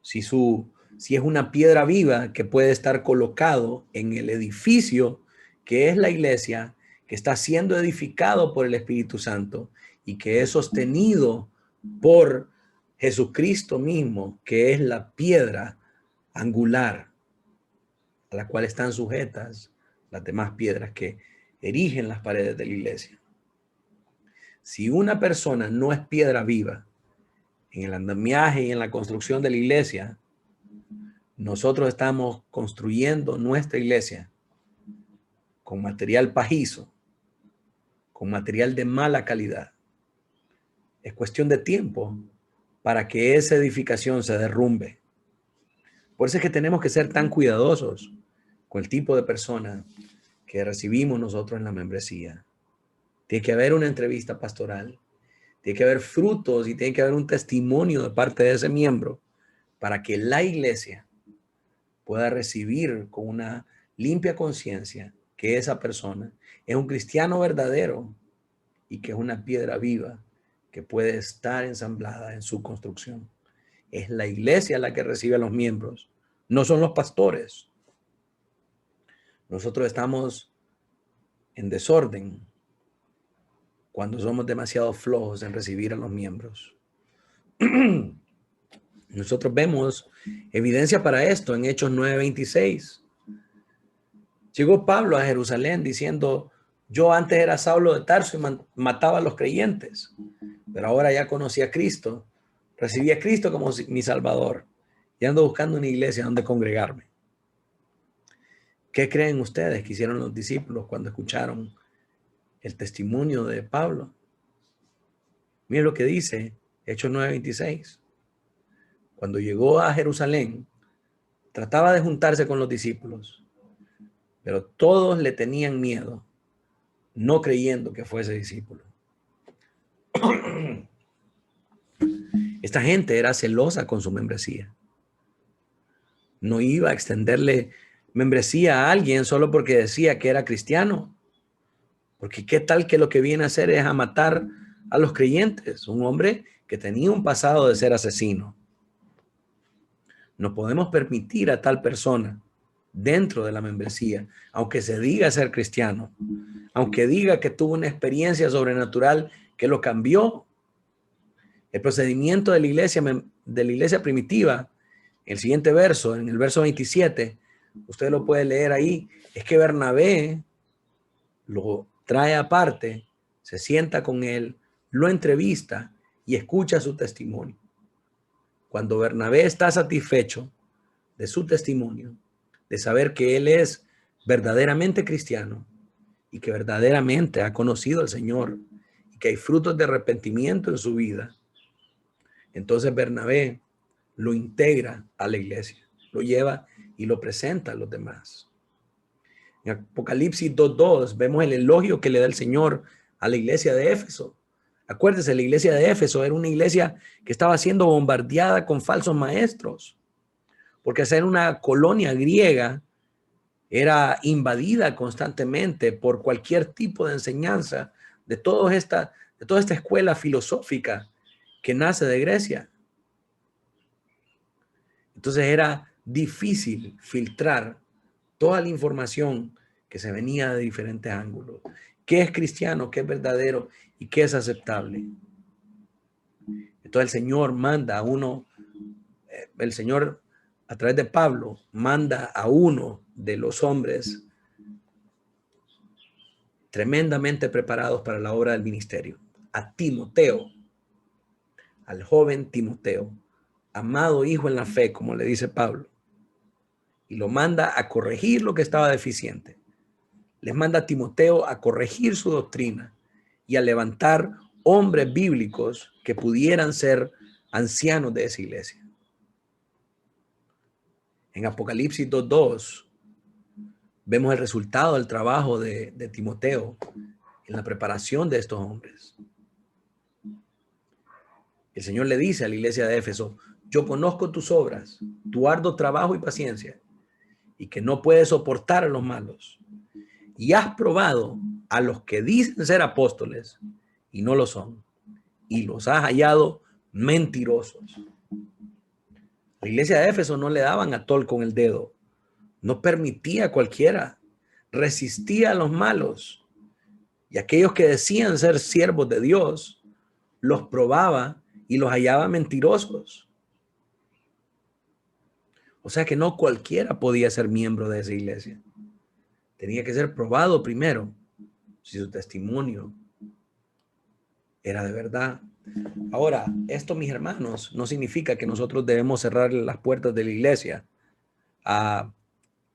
si es una piedra viva que puede estar colocado en el edificio que es la iglesia, que está siendo edificado por el Espíritu Santo y que es sostenido por Jesucristo mismo, que es la piedra angular a la cual están sujetas las demás piedras que erigen las paredes de la iglesia. Si una persona no es piedra viva en el andamiaje y en la construcción de la iglesia, nosotros estamos construyendo nuestra iglesia con material pajizo, con material de mala calidad. Es cuestión de tiempo para que esa edificación se derrumbe. Por eso es que tenemos que ser tan cuidadosos con el tipo de persona que recibimos nosotros en la membresía. Tiene que haber una entrevista pastoral, tiene que haber frutos y tiene que haber un testimonio de parte de ese miembro para que la iglesia pueda recibir con una limpia conciencia que esa persona es un cristiano verdadero y que es una piedra viva que puede estar ensamblada en su construcción. Es la iglesia la que recibe a los miembros, no son los pastores. Nosotros estamos en desorden cuando somos demasiado flojos en recibir a los miembros. Nosotros vemos evidencia para esto en Hechos 9:26. Llegó Pablo a Jerusalén diciendo: yo antes era Saulo de Tarso y mataba a los creyentes, pero ahora ya conocí a Cristo, recibí a Cristo como mi Salvador y ando buscando una iglesia donde congregarme. ¿Qué creen ustedes que hicieron los discípulos cuando escucharon el testimonio de Pablo? Miren lo que dice Hechos 9:26. Cuando llegó a Jerusalén, trataba de juntarse con los discípulos, pero todos le tenían miedo, no creyendo que fuese discípulo. Esta gente era celosa con su membresía. No iba a extenderle membresía a alguien solo porque decía que era cristiano. Porque qué tal que lo que viene a hacer es a matar a los creyentes. Un hombre que tenía un pasado de ser asesino. No podemos permitir a tal persona dentro de la membresía, aunque se diga ser cristiano, aunque diga que tuvo una experiencia sobrenatural que lo cambió. El procedimiento de la iglesia primitiva, el siguiente verso, en el verso 27, usted lo puede leer ahí, es que Bernabé lo trae aparte, se sienta con él, lo entrevista y escucha su testimonio. Cuando Bernabé está satisfecho de su testimonio, de saber que él es verdaderamente cristiano y que verdaderamente ha conocido al Señor y que hay frutos de arrepentimiento en su vida, entonces Bernabé lo integra a la iglesia, lo lleva y lo presenta a los demás. En Apocalipsis 2:2 vemos el elogio que le da el Señor a la iglesia de Éfeso. Acuérdese, la iglesia de Éfeso era una iglesia que estaba siendo bombardeada con falsos maestros, porque ser una colonia griega era invadida constantemente por cualquier tipo de enseñanza de toda esta escuela filosófica que nace de Grecia. Entonces era difícil filtrar toda la información que se venía de diferentes ángulos. ¿Qué es cristiano? ¿Qué es verdadero? ¿Y qué es aceptable? Entonces el Señor manda a uno, el Señor a través de Pablo manda a uno de los hombres tremendamente preparados para la obra del ministerio, a Timoteo, al joven Timoteo, amado hijo en la fe, como le dice Pablo, y lo manda a corregir lo que estaba deficiente. Les manda a Timoteo a corregir su doctrina y a levantar hombres bíblicos que pudieran ser ancianos de esa iglesia. En Apocalipsis 2:2 vemos el resultado del trabajo de Timoteo en la preparación de estos hombres. El Señor le dice a la iglesia de Éfeso: yo conozco tus obras, tu arduo trabajo y paciencia, y que no puedes soportar a los malos. Y has probado a los que dicen ser apóstoles y no lo son, y los has hallado mentirosos. La iglesia de Éfeso no le daban a tol con el dedo, no permitía a cualquiera, resistía a los malos, y aquellos que decían ser siervos de Dios los probaba y los hallaba mentirosos. O sea que no cualquiera podía ser miembro de esa iglesia. Tenía que ser probado primero si su testimonio era de verdad. Ahora, esto, mis hermanos, no significa que nosotros debemos cerrar las puertas de la iglesia a,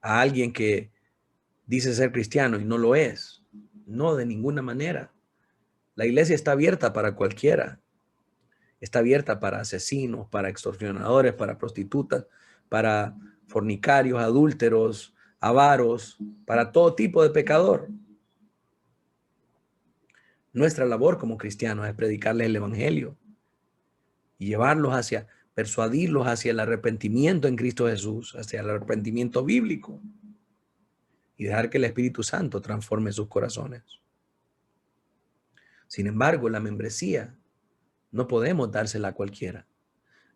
a alguien que dice ser cristiano y no lo es. No, de ninguna manera. La iglesia está abierta para cualquiera. Está abierta para asesinos, para extorsionadores, para prostitutas, para fornicarios, adúlteros, avaros, para todo tipo de pecador. Nuestra labor como cristianos es predicarles el evangelio y persuadirlos hacia el arrepentimiento en Cristo Jesús, hacia el arrepentimiento bíblico y dejar que el Espíritu Santo transforme sus corazones. Sin embargo, la membresía no podemos dársela a cualquiera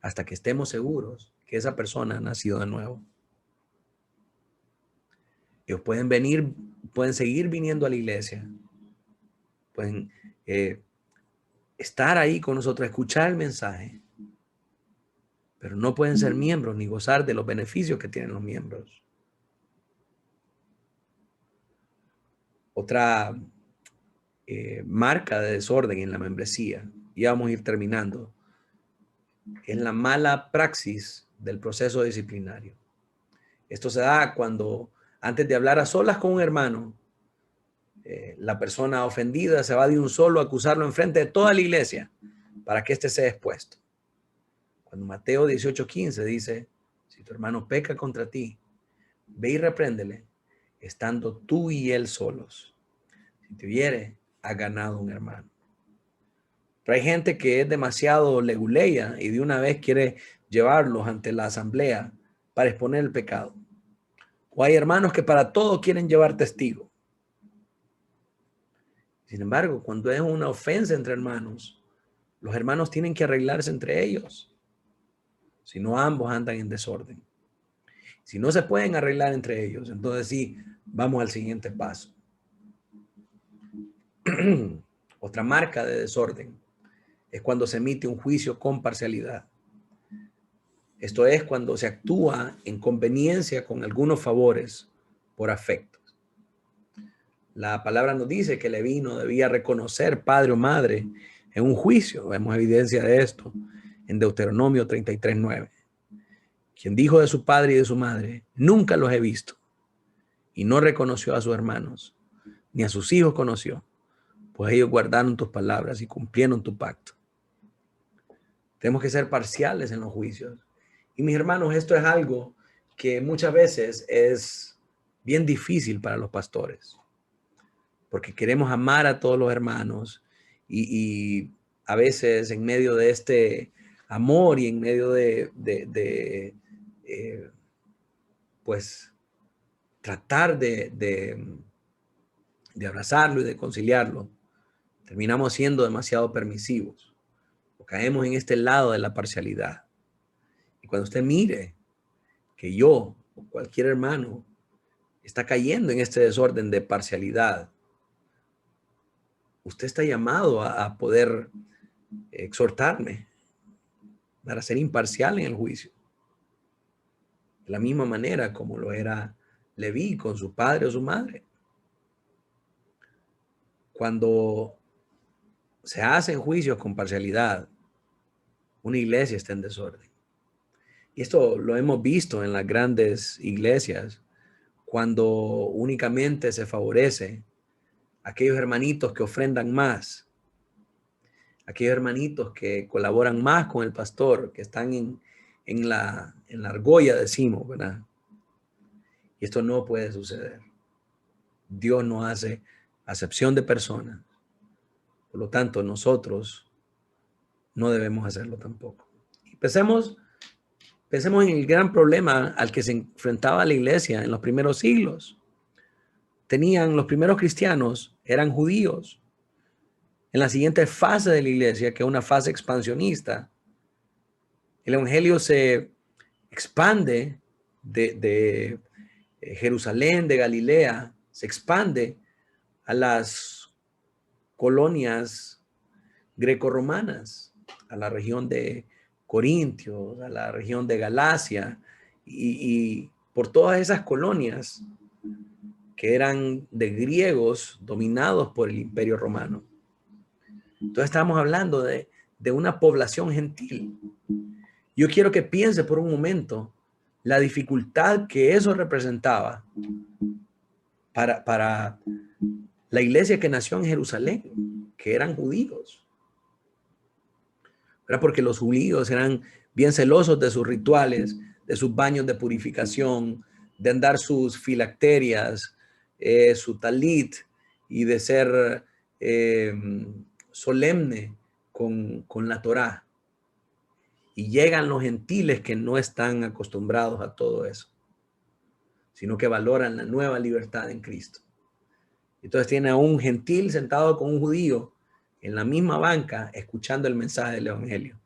hasta que estemos seguros que esa persona ha nacido de nuevo. Ellos pueden seguir viniendo a la iglesia, pueden estar ahí con nosotros, escuchar el mensaje, pero no pueden ser miembros ni gozar de los beneficios que tienen los miembros. Otra marca de desorden en la membresía, y vamos a ir terminando, es la mala praxis del proceso disciplinario. Esto se da cuando, antes de hablar a solas con un hermano, la persona ofendida se va de un solo a acusarlo enfrente de toda la iglesia para que éste sea expuesto. Cuando Mateo 18:15 dice, si tu hermano peca contra ti, ve y repréndele, estando tú y él solos. Si te oyere, ha ganado un hermano. Pero hay gente que es demasiado leguleya y de una vez quiere llevarlos ante la asamblea para exponer el pecado. O hay hermanos que para todo quieren llevar testigo. Sin embargo, cuando es una ofensa entre hermanos, los hermanos tienen que arreglarse entre ellos. Si no, ambos andan en desorden. Si no se pueden arreglar entre ellos, entonces sí, vamos al siguiente paso. Otra marca de desorden es cuando se emite un juicio con parcialidad. Esto es cuando se actúa en conveniencia con algunos favores por afectos. La palabra nos dice que Leví no debía reconocer padre o madre en un juicio. Vemos evidencia de esto en Deuteronomio 33:9. Quien dijo de su padre y de su madre, nunca los he visto, y no reconoció a sus hermanos, ni a sus hijos conoció, pues ellos guardaron tus palabras y cumplieron tu pacto. Tenemos que ser parciales en los juicios. Y mis hermanos, esto es algo que muchas veces es bien difícil para los pastores, porque queremos amar a todos los hermanos y a veces en medio de este amor y en medio pues tratar de abrazarlo y de conciliarlo, terminamos siendo demasiado permisivos o caemos en este lado de la parcialidad. Y cuando usted mire que yo o cualquier hermano está cayendo en este desorden de parcialidad, usted está llamado a poder exhortarme para ser imparcial en el juicio. De la misma manera como lo era Leví con su padre o su madre. Cuando se hacen juicios con parcialidad, una iglesia está en desorden. Y esto lo hemos visto en las grandes iglesias, cuando únicamente se favorece a aquellos hermanitos que ofrendan más, aquellos hermanitos que colaboran más con el pastor, que están en la argolla, decimos, ¿verdad? Y esto no puede suceder. Dios no hace acepción de personas. Por lo tanto, nosotros no debemos hacerlo tampoco. Y pensemos en el gran problema al que se enfrentaba la iglesia en los primeros siglos. Los primeros cristianos eran judíos. En la siguiente fase de la iglesia, que es una fase expansionista, el evangelio se expande de Jerusalén, de Galilea, se expande a las colonias grecorromanas, a la región de Corintios, a la región de Galacia y por todas esas colonias que eran de griegos dominados por el Imperio Romano. Entonces estamos hablando de de una población gentil. Yo quiero que piense por un momento la dificultad que eso representaba para la iglesia que nació en Jerusalén, que eran judíos. Era porque los judíos eran bien celosos de sus rituales, de sus baños de purificación, de andar sus filacterias, su talit, y de ser solemne con la Torá. Y llegan los gentiles que no están acostumbrados a todo eso, sino que valoran la nueva libertad en Cristo. Entonces tiene a un gentil sentado con un judío en la misma banca escuchando el mensaje del evangelio.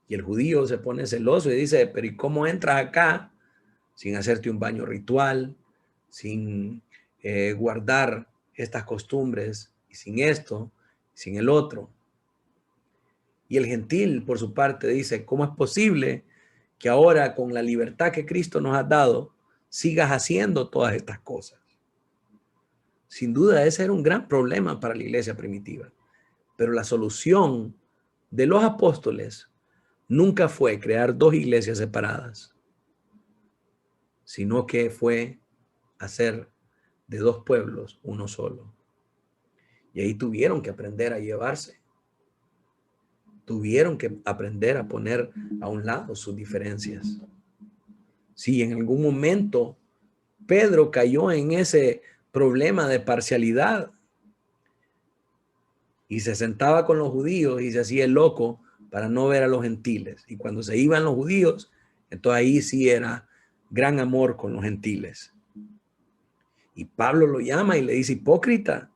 Y el judío se pone celoso y dice, pero ¿y cómo entras acá sin hacerte un baño ritual, sin guardar estas costumbres, y sin esto, sin el otro? Y el gentil, por su parte, dice, ¿cómo es posible que ahora con la libertad que Cristo nos ha dado, sigas haciendo todas estas cosas? Sin duda, ese era un gran problema para la iglesia primitiva. Pero la solución de los apóstoles nunca fue crear dos iglesias separadas, sino que fue hacer de dos pueblos uno solo. Y ahí tuvieron que aprender a llevarse. Tuvieron que aprender a poner a un lado sus diferencias. Si en algún momento Pedro cayó en ese problema de parcialidad y se sentaba con los judíos y se hacía el loco para no ver a los gentiles. Y cuando se iban los judíos, entonces ahí sí era gran amor con los gentiles. Y Pablo lo llama y le dice, hipócrita.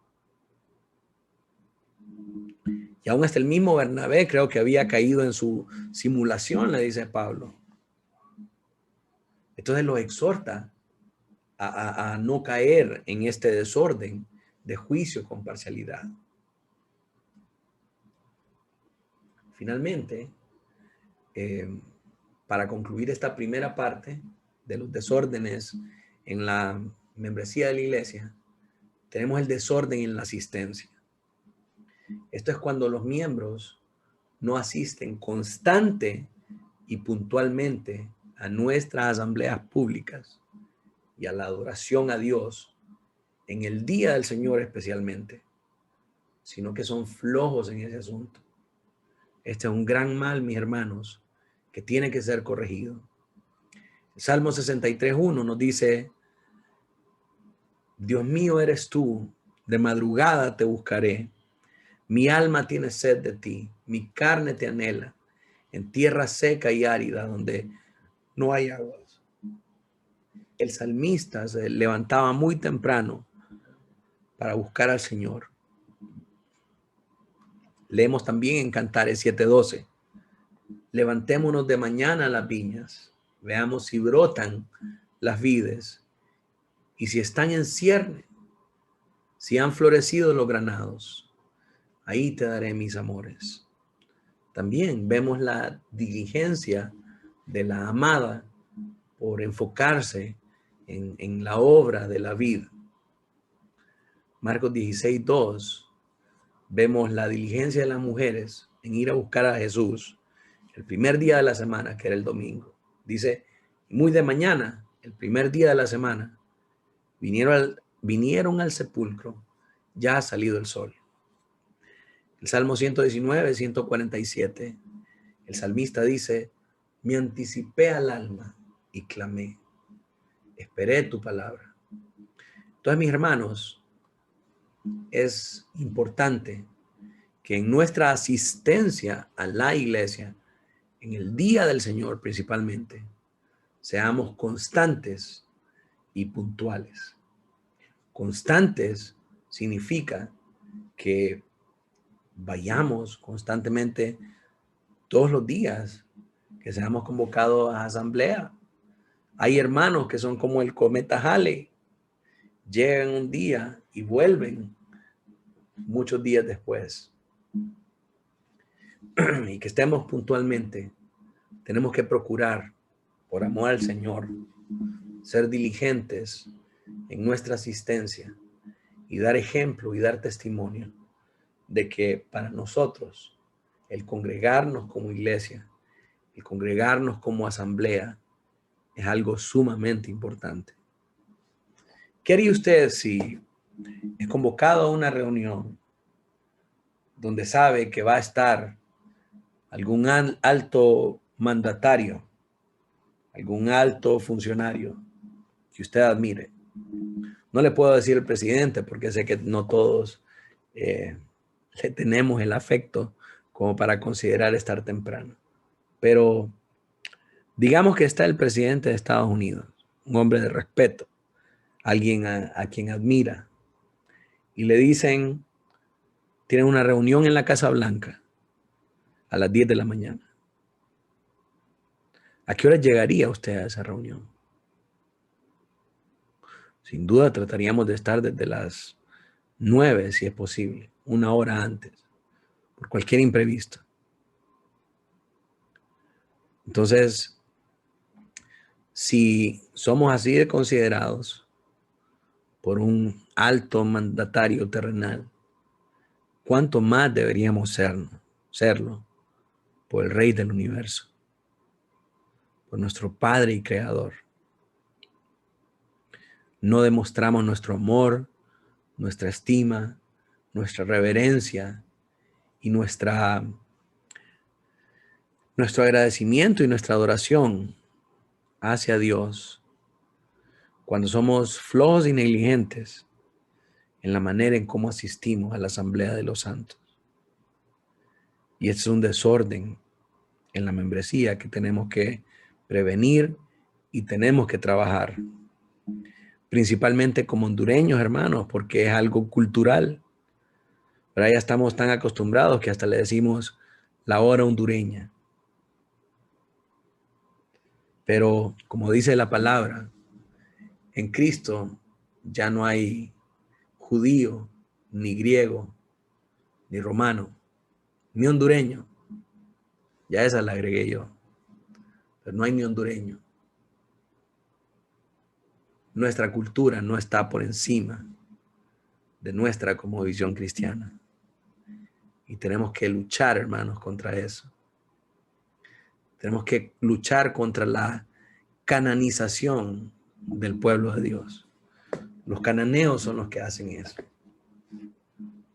Y aún hasta el mismo Bernabé creo que había caído en su simulación, le dice Pablo. Entonces lo exhorta a no caer en este desorden de juicio con parcialidad. Finalmente, para concluir esta primera parte de los desórdenes en la membresía de la iglesia, tenemos el desorden en la asistencia. Esto es cuando los miembros no asisten constante y puntualmente a nuestras asambleas públicas y a la adoración a Dios en el día del Señor especialmente, sino que son flojos en ese asunto. Este es un gran mal, mis hermanos, que tiene que ser corregido. El Salmo 63:1 nos dice, Dios mío eres tú, de madrugada te buscaré. Mi alma tiene sed de ti, mi carne te anhela, en tierra seca y árida donde no hay aguas. El salmista se levantaba muy temprano para buscar al Señor. Leemos también en Cantares 7:12. Levantémonos de mañana a las viñas, veamos si brotan las vides y si están en cierne, si han florecido los granados. Ahí te daré mis amores. También vemos la diligencia de la amada por enfocarse en la obra de la vid. Marcos 16:2, vemos la diligencia de las mujeres en ir a buscar a Jesús el primer día de la semana, que era el domingo. Dice, muy de mañana, el primer día de la semana, vinieron al sepulcro, ya ha salido el sol. El Salmo 119, 147, el salmista dice, me anticipé al alma y clamé, esperé tu palabra. Entonces, mis hermanos, es importante que en nuestra asistencia a la iglesia, en el día del Señor principalmente, seamos constantes y puntuales. Constantes significa que vayamos constantemente todos los días, que seamos convocados a asamblea. Hay hermanos que son como el cometa Halley, llegan un día y vuelven muchos días después. Y que estemos puntualmente. Tenemos que procurar, por amor al Señor, ser diligentes en nuestra asistencia y dar ejemplo y dar testimonio de que para nosotros el congregarnos como iglesia, el congregarnos como asamblea, es algo sumamente importante. ¿Qué haría usted si es convocado a una reunión donde sabe que va a estar algún alto mandatario, algún alto funcionario que usted admire? No le puedo decir el presidente porque sé que no todos le tenemos el afecto como para considerar estar temprano. Pero digamos que está el presidente de Estados Unidos, un hombre de respeto, alguien a quien admira, y le dicen, tienen una reunión en la Casa Blanca a las 10 de la mañana. ¿A qué hora llegaría usted a esa reunión? Sin duda trataríamos de estar desde las 9, si es posible, una hora antes, por cualquier imprevisto. Entonces, si somos así de considerados por un alto mandatario terrenal, ¿cuánto más deberíamos serlo por el Rey del Universo, por nuestro Padre y Creador? No demostramos nuestro amor, nuestra estima, nuestra reverencia y nuestro agradecimiento y nuestra adoración hacia Dios cuando somos flojos y negligentes en la manera en cómo asistimos a la asamblea de los santos. Y este es un desorden en la membresía que tenemos que prevenir y tenemos que trabajar, principalmente como hondureños, hermanos, porque es algo cultural. Pero ya estamos tan acostumbrados que hasta le decimos la hora hondureña. Pero como dice la palabra, en Cristo ya no hay judío, ni griego, ni romano, ni hondureño. Ya esa la agregué yo. Pero no hay ni hondureño. Nuestra cultura no está por encima de nuestra cosmovisión cristiana. Y tenemos que luchar, hermanos, contra eso. Tenemos que luchar contra la cananización del pueblo de Dios. Los cananeos son los que hacen eso.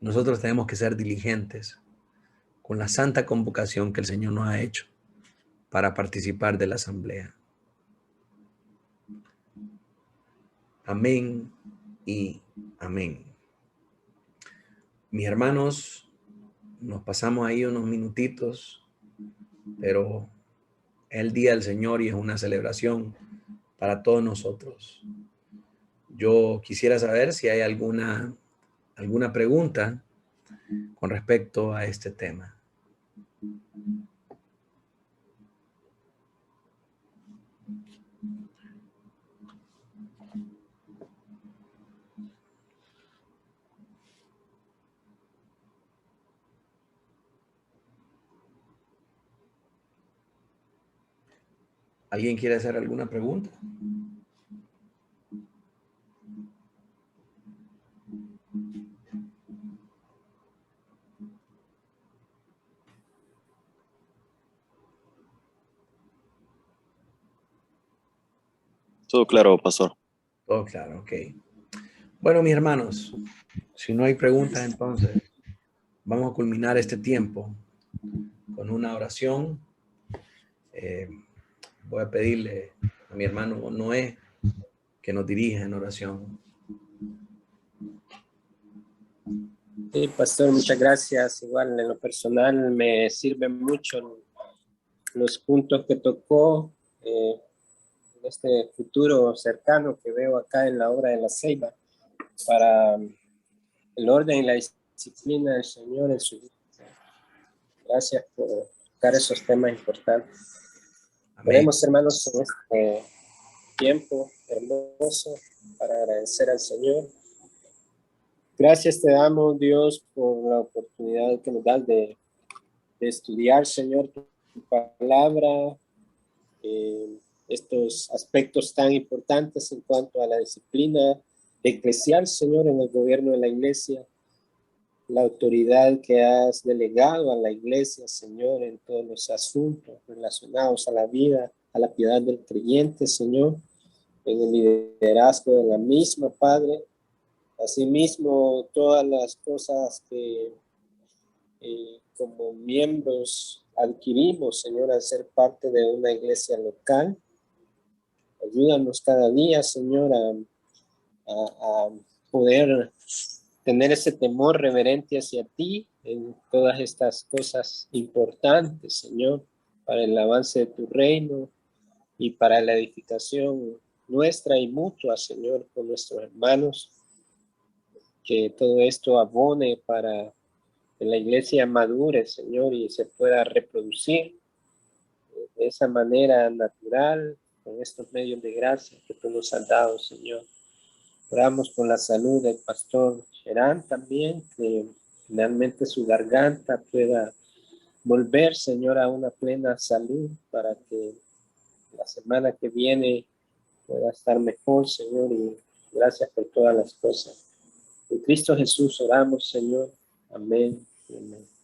Nosotros tenemos que ser diligentes con la santa convocación que el Señor nos ha hecho para participar de la asamblea. Amén y amén. Mis hermanos, nos pasamos ahí unos minutitos, pero es el día del Señor y es una celebración para todos nosotros. Yo quisiera saber si hay alguna pregunta con respecto a este tema. ¿Alguien quiere hacer alguna pregunta? Todo claro, pastor. Todo claro, ok. Bueno, mis hermanos, si no hay preguntas, entonces vamos a culminar este tiempo con una oración. Voy a pedirle a mi hermano Noé que nos dirija en oración. Sí, pastor, muchas gracias. Igual en lo personal me sirven mucho los puntos que tocó en este futuro cercano que veo acá en la obra de la Ceiba para el orden y la disciplina del Señor en su vida. Gracias por tocar esos temas importantes. Oremos, hermanos, en este tiempo hermoso para agradecer al Señor. Gracias te damos, Dios, por la oportunidad que nos das de estudiar, Señor, tu palabra, estos aspectos tan importantes en cuanto a la disciplina eclesial, Señor, en el gobierno de la iglesia. la autoridad que has delegado a la iglesia, Señor, en todos los asuntos relacionados a la vida, a la piedad del creyente, Señor, en el liderazgo de la misma, Padre. Asimismo, todas las cosas que como miembros adquirimos, Señor, al ser parte de una iglesia local. Ayúdanos cada día, Señor, a poder tener ese temor reverente hacia ti en todas estas cosas importantes, Señor, para el avance de tu reino y para la edificación nuestra y mutua, Señor, con nuestros hermanos. Que todo esto abone para que la iglesia madure, Señor, y se pueda reproducir de esa manera natural, con estos medios de gracia que tú nos has dado, Señor. Oramos por la salud del pastor Gerán también, que finalmente su garganta pueda volver, Señor, a una plena salud para que la semana que viene pueda estar mejor, Señor, y gracias por todas las cosas. En Cristo Jesús oramos, Señor. Amén. Amén.